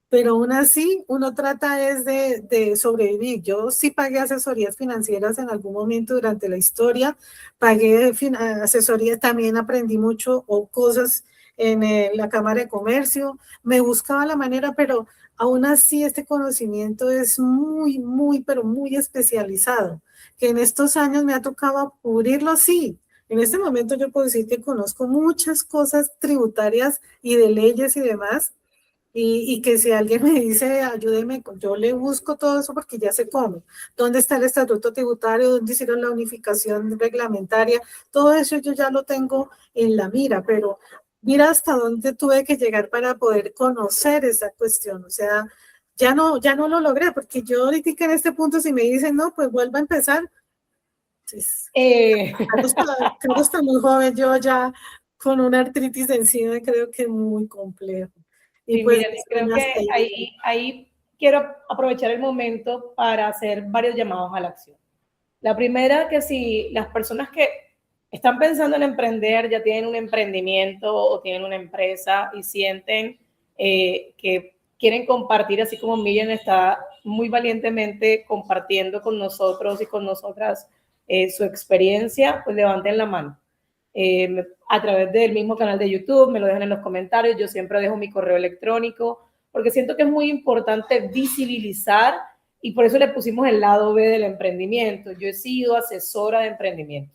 pero aún así uno trata es de sobrevivir. Yo sí pagué asesorías financieras en algún momento durante la historia, pagué asesorías, también aprendí mucho o cosas en la Cámara de Comercio, me buscaba la manera, pero aún así este conocimiento es muy, muy, pero muy especializado, que en estos años me ha tocado cubrirlo, sí. En este momento yo puedo decir que conozco muchas cosas tributarias y de leyes y demás, y que si alguien me dice, ayúdeme, yo le busco todo eso porque ya sé cómo. ¿Dónde está el estatuto tributario? ¿Dónde hicieron la unificación reglamentaria? Todo eso yo ya lo tengo en la mira, pero mira hasta dónde tuve que llegar para poder conocer esa cuestión. O sea, ya no lo logré, porque yo ahorita en este punto, si me dicen, no, pues vuelva a empezar. Pues, Carlos está muy joven, yo ya con una artritis encima creo que es muy complejo. Y sí, pues mira, creo que ahí quiero aprovechar el momento para hacer varios llamados a la acción. La primera, que si las personas que están pensando en emprender, ya tienen un emprendimiento o tienen una empresa y sienten que quieren compartir, así como Miriam está muy valientemente compartiendo con nosotros y con nosotras su experiencia, pues levanten la mano. A través del mismo canal de YouTube, me lo dejan en los comentarios, yo siempre dejo mi correo electrónico, porque siento que es muy importante visibilizar y por eso le pusimos el lado B del emprendimiento. Yo he sido asesora de emprendimiento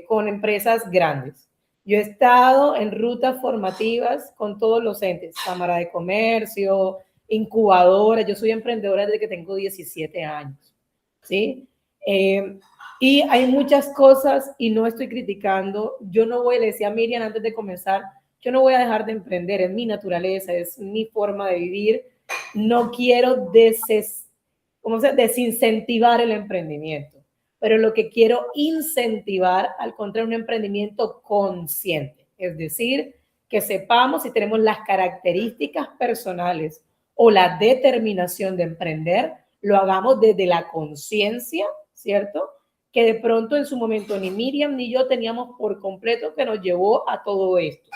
con empresas grandes. Yo he estado en rutas formativas con todos los entes, Cámara de Comercio, incubadora. Yo soy emprendedora desde que tengo 17 años, ¿sí? Y hay muchas cosas y no estoy criticando. Yo no voy, le decía a Miriam antes de comenzar, yo no voy a dejar de emprender, es mi naturaleza, es mi forma de vivir. No quiero desincentivar el emprendimiento, pero lo que quiero incentivar al contrario un emprendimiento consciente, es decir, que sepamos si tenemos las características personales o la determinación de emprender, lo hagamos desde la conciencia, ¿cierto? Que de pronto en su momento ni Miriam ni yo teníamos por completo que nos llevó a todo esto.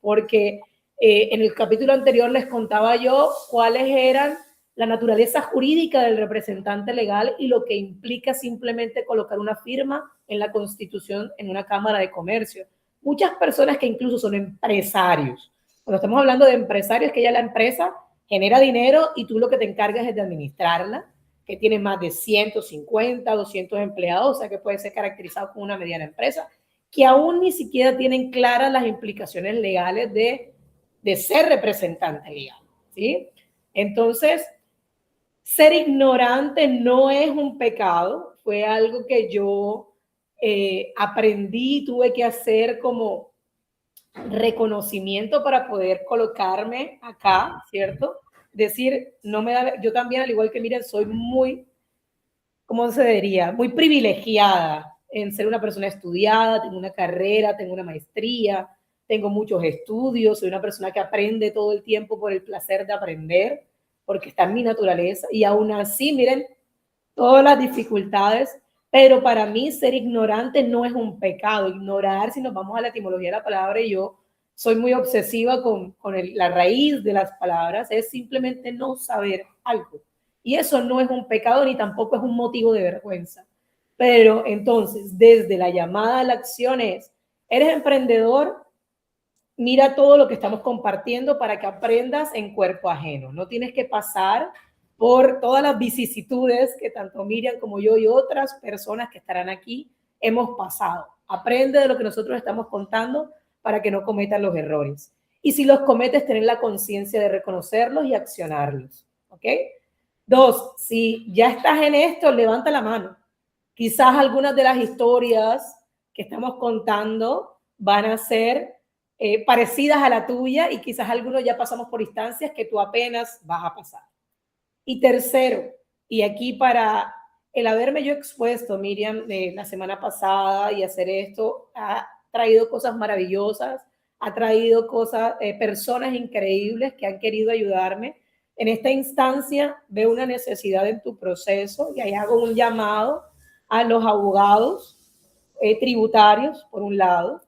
Porque en el capítulo anterior les contaba yo cuáles eran la naturaleza jurídica del representante legal y lo que implica simplemente colocar una firma en la Constitución en una Cámara de Comercio. Muchas personas que incluso son empresarios. Cuando estamos hablando de empresarios, que ya la empresa genera dinero y tú lo que te encargas es de administrarla, que tiene más de 150, 200 empleados, o sea que puede ser caracterizado como una mediana empresa, que aún ni siquiera tienen claras las implicaciones legales de ser representante legal, ¿sí? Entonces, ser ignorante no es un pecado, fue algo que yo aprendí, tuve que hacer como reconocimiento para poder colocarme acá, ¿cierto? Decir, no me da, yo también, al igual que Miriam, soy muy, ¿cómo se diría? Muy privilegiada en ser una persona estudiada, tengo una carrera, tengo una maestría, tengo muchos estudios, soy una persona que aprende todo el tiempo por el placer de aprender, porque está en mi naturaleza, y aún así, miren, todas las dificultades, pero para mí ser ignorante no es un pecado. Ignorar, si nos vamos a la etimología de la palabra, y yo soy muy obsesiva con la raíz de las palabras, es simplemente no saber algo. Y eso no es un pecado ni tampoco es un motivo de vergüenza. Pero entonces, desde la llamada a la acción es, ¿eres emprendedor? Mira todo lo que estamos compartiendo para que aprendas en cuerpo ajeno. No tienes que pasar por todas las vicisitudes que tanto Miriam como yo y otras personas que estarán aquí hemos pasado. Aprende de lo que nosotros estamos contando para que no cometas los errores. Y si los cometes, tener la conciencia de reconocerlos y accionarlos. ¿Ok? 2, si ya estás en esto, levanta la mano. Quizás algunas de las historias que estamos contando van a ser parecidas a la tuya y quizás algunos ya pasamos por instancias que tú apenas vas a pasar. Y tercero, y aquí para el haberme yo expuesto, Miriam, la semana pasada y hacer esto, ha traído cosas maravillosas, ha traído cosas, personas increíbles que han querido ayudarme. En esta instancia veo una necesidad en tu proceso y ahí hago un llamado a los abogados tributarios, por un lado,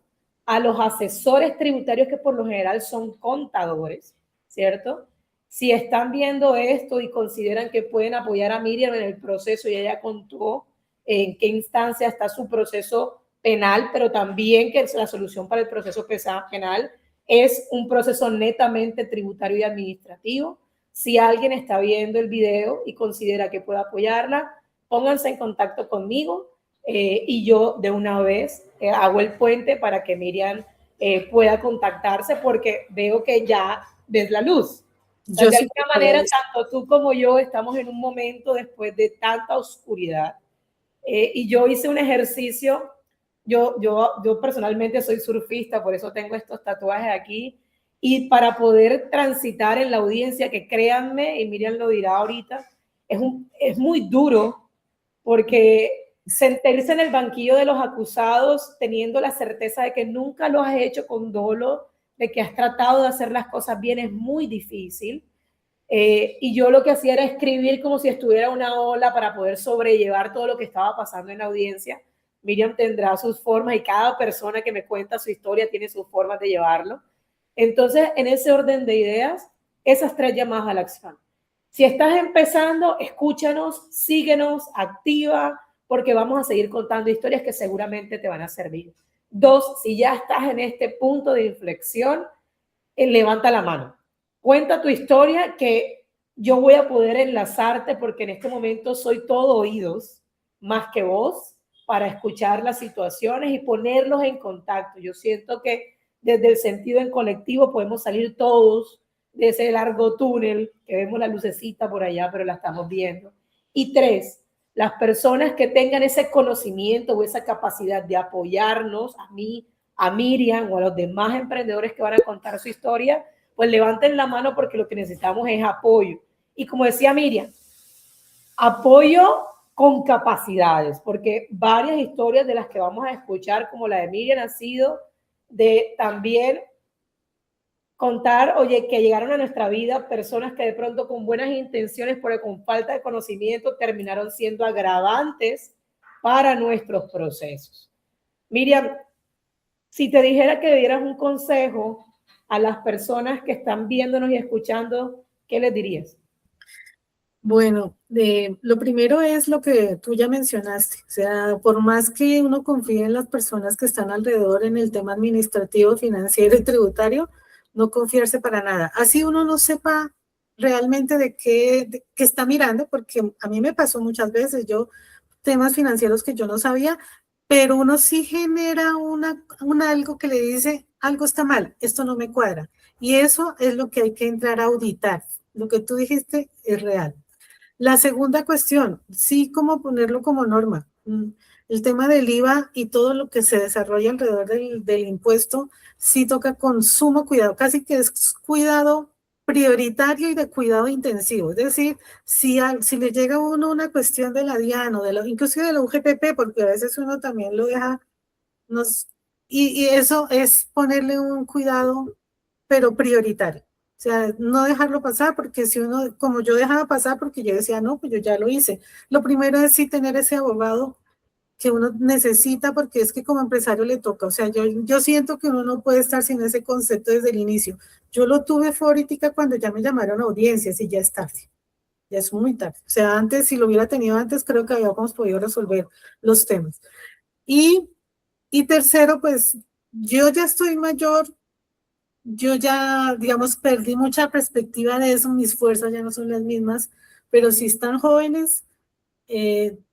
a los asesores tributarios que por lo general son contadores, ¿cierto? Si están viendo esto y consideran que pueden apoyar a Miriam en el proceso, y ella contó en qué instancia está su proceso penal, pero también que la solución para el proceso penal es un proceso netamente tributario y administrativo. Si alguien está viendo el video y considera que puede apoyarla, pónganse en contacto conmigo y yo de una vez hago el puente para que Miriam pueda contactarse, porque veo que ya ves la luz. De alguna manera, tanto tú como yo estamos en un momento después de tanta oscuridad. Y yo hice un ejercicio, yo personalmente soy surfista, por eso tengo estos tatuajes aquí, y para poder transitar en la audiencia, que créanme, y Miriam lo dirá ahorita, es muy duro, porque sentarse en el banquillo de los acusados teniendo la certeza de que nunca lo has hecho con dolo, de que has tratado de hacer las cosas bien, es muy difícil. Y yo lo que hacía era escribir como si estuviera una ola para poder sobrellevar todo lo que estaba pasando en la audiencia. Miriam tendrá sus formas y cada persona que me cuenta su historia tiene sus formas de llevarlo. Entonces, en ese orden de ideas, esas 3 llamadas a la acción. Si estás empezando, escúchanos, síguenos, activa, porque vamos a seguir contando historias que seguramente te van a servir. 2, si ya estás en este punto de inflexión, levanta la mano. Cuenta tu historia que yo voy a poder enlazarte porque en este momento soy todo oídos, más que voz, para escuchar las situaciones y ponerlos en contacto. Yo siento que desde el sentido en colectivo podemos salir todos de ese largo túnel, que vemos la lucecita por allá, pero la estamos viendo. Y 3, las personas que tengan ese conocimiento o esa capacidad de apoyarnos, a mí, a Miriam o a los demás emprendedores que van a contar su historia, pues levanten la mano porque lo que necesitamos es apoyo. Y como decía Miriam, apoyo con capacidades, porque varias historias de las que vamos a escuchar, como la de Miriam, ha sido de también contar, oye, que llegaron a nuestra vida personas que de pronto con buenas intenciones, pero con falta de conocimiento, terminaron siendo agravantes para nuestros procesos. Miriam, si te dijera que le dieras un consejo a las personas que están viéndonos y escuchando, ¿qué les dirías? Bueno, lo primero es lo que tú ya mencionaste, o sea, por más que uno confíe en las personas que están alrededor en el tema administrativo, financiero y tributario, no confiarse para nada. Así uno no sepa realmente de qué está mirando, porque a mí me pasó muchas veces, temas financieros que yo no sabía, pero uno sí genera algo que le dice, algo está mal, esto no me cuadra. Y eso es lo que hay que entrar a auditar. Lo que tú dijiste es real. La segunda cuestión, sí, cómo ponerlo como norma. El tema del IVA y todo lo que se desarrolla alrededor del impuesto, sí toca con sumo cuidado, casi que es cuidado prioritario y de cuidado intensivo. Es decir, si le llega a uno una cuestión de la DIAN o inclusive de la UGPP, porque a veces uno también lo deja, y eso es ponerle un cuidado, pero prioritario. O sea, no dejarlo pasar, porque si uno, como yo dejaba pasar, porque yo decía, no, pues yo ya lo hice. Lo primero es sí tener ese abogado que uno necesita, porque es que como empresario le toca. O sea, yo siento que uno no puede estar sin ese concepto desde el inicio. Yo lo tuve ahorita cuando ya me llamaron a audiencias y ya es tarde. Ya es muy tarde. O sea, antes, si lo hubiera tenido antes, creo que habíamos podido resolver los temas. Y tercero, pues yo ya estoy mayor, yo ya, digamos, perdí mucha perspectiva de eso, mis fuerzas ya no son las mismas, pero si están jóvenes,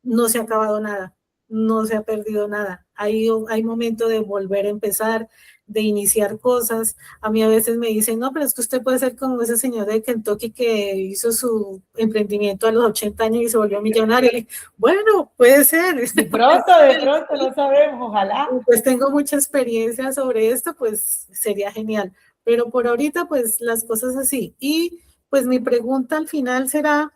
no se ha acabado nada, no se ha perdido nada. Hay momento de volver a empezar, de iniciar cosas. A mí a veces me dicen, no, pero es que usted puede ser como ese señor de Kentucky que hizo su emprendimiento a los 80 años y se volvió millonario. Y, bueno, puede ser. De pronto, no sabemos, ojalá. Pues tengo mucha experiencia sobre esto, pues sería genial. Pero por ahorita, pues las cosas así. Y pues mi pregunta al final será,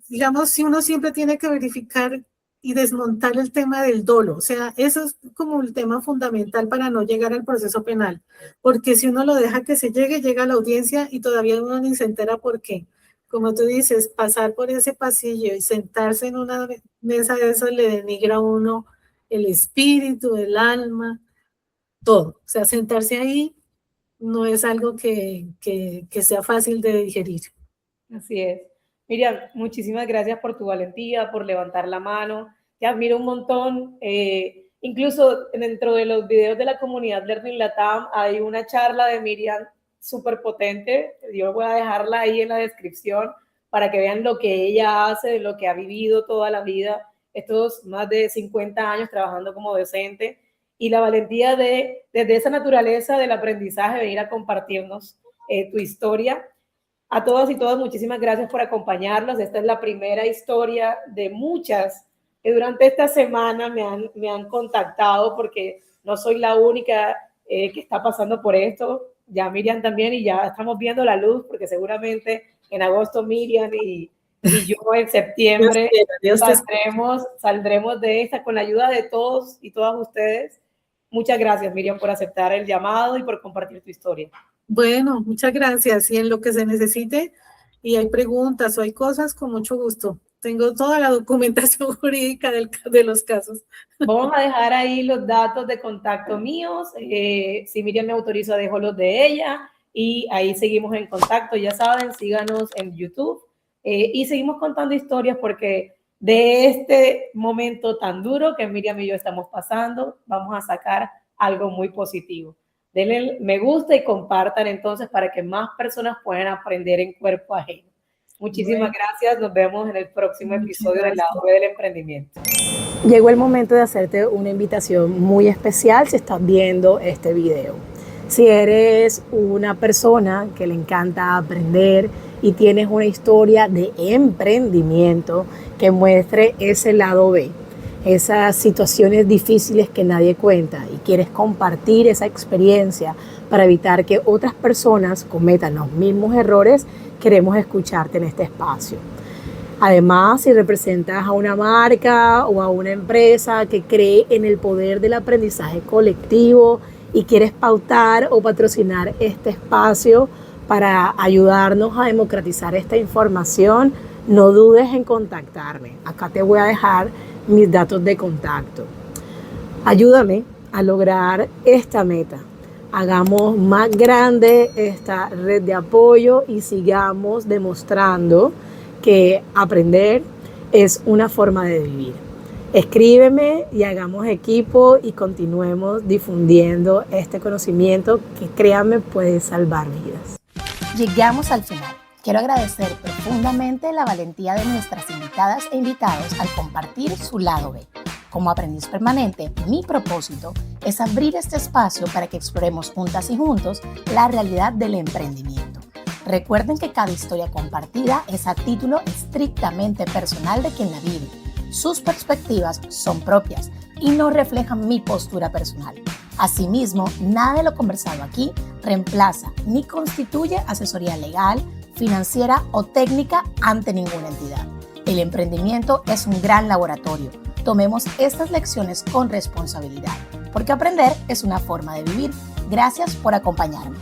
digamos, si uno siempre tiene que verificar y desmontar el tema del dolo. O sea, eso es como el tema fundamental para no llegar al proceso penal. Porque si uno lo deja que se llegue, llega a la audiencia y todavía uno ni se entera por qué. Como tú dices, pasar por ese pasillo y sentarse en una mesa de eso le denigra a uno el espíritu, el alma, todo. O sea, sentarse ahí no es algo que sea fácil de digerir. Así es. Miriam, muchísimas gracias por tu valentía, por levantar la mano. Te admiro un montón. Incluso dentro de los videos de la comunidad Learning Latam hay una charla de Miriam súper potente. Yo voy a dejarla ahí en la descripción para que vean lo que ella hace, lo que ha vivido toda la vida, estos más de 50 años trabajando como docente, y la valentía desde esa naturaleza del aprendizaje, venir a compartirnos tu historia. A todos y todas, muchísimas gracias por acompañarnos. Esta es la primera historia de muchas que durante esta semana me han contactado, porque no soy la única que está pasando por esto. Ya Miriam también, y ya estamos viendo la luz, porque seguramente en agosto Miriam y yo en septiembre saldremos de esta con la ayuda de todos y todas ustedes. Muchas gracias, Miriam, por aceptar el llamado y por compartir tu historia. Bueno, muchas gracias. Y en lo que se necesite y hay preguntas o hay cosas, con mucho gusto. tengo toda la documentación jurídica de los casos. Vamos a dejar ahí los datos de contacto míos. Si Miriam me autoriza, dejo los de ella. Y ahí seguimos en contacto. Ya saben, síganos en YouTube. Y seguimos contando historias porque de este momento tan duro que Miriam y yo estamos pasando, vamos a sacar algo muy positivo. Denle me gusta y compartan entonces para que más personas puedan aprender en cuerpo ajeno. Muchísimas gracias. Nos vemos en el próximo episodio del Lado B del Emprendimiento. Llegó el momento de hacerte una invitación muy especial si estás viendo este video. Si eres una persona que le encanta aprender y tienes una historia de emprendimiento que muestre ese lado B, esas situaciones difíciles que nadie cuenta y quieres compartir esa experiencia para evitar que otras personas cometan los mismos errores, queremos escucharte en este espacio. Además, si representas a una marca o a una empresa que cree en el poder del aprendizaje colectivo y quieres pautar o patrocinar este espacio para ayudarnos a democratizar esta información, no dudes en contactarme. Acá te voy a dejar mis datos de contacto. Ayúdame a lograr esta meta. Hagamos más grande esta red de apoyo y sigamos demostrando que aprender es una forma de vivir. Escríbeme y hagamos equipo y continuemos difundiendo este conocimiento que, créanme, puede salvar vidas. Llegamos al final. Quiero agradecer profundamente la valentía de nuestras invitadas e invitados al compartir su lado B. Como aprendiz permanente, mi propósito es abrir este espacio para que exploremos juntas y juntos la realidad del emprendimiento. Recuerden que cada historia compartida es a título estrictamente personal de quien la vive. Sus perspectivas son propias y no reflejan mi postura personal. Asimismo, nada de lo conversado aquí reemplaza ni constituye asesoría legal, financiera o técnica ante ninguna entidad. El emprendimiento es un gran laboratorio. Tomemos estas lecciones con responsabilidad, porque aprender es una forma de vivir. Gracias por acompañarme.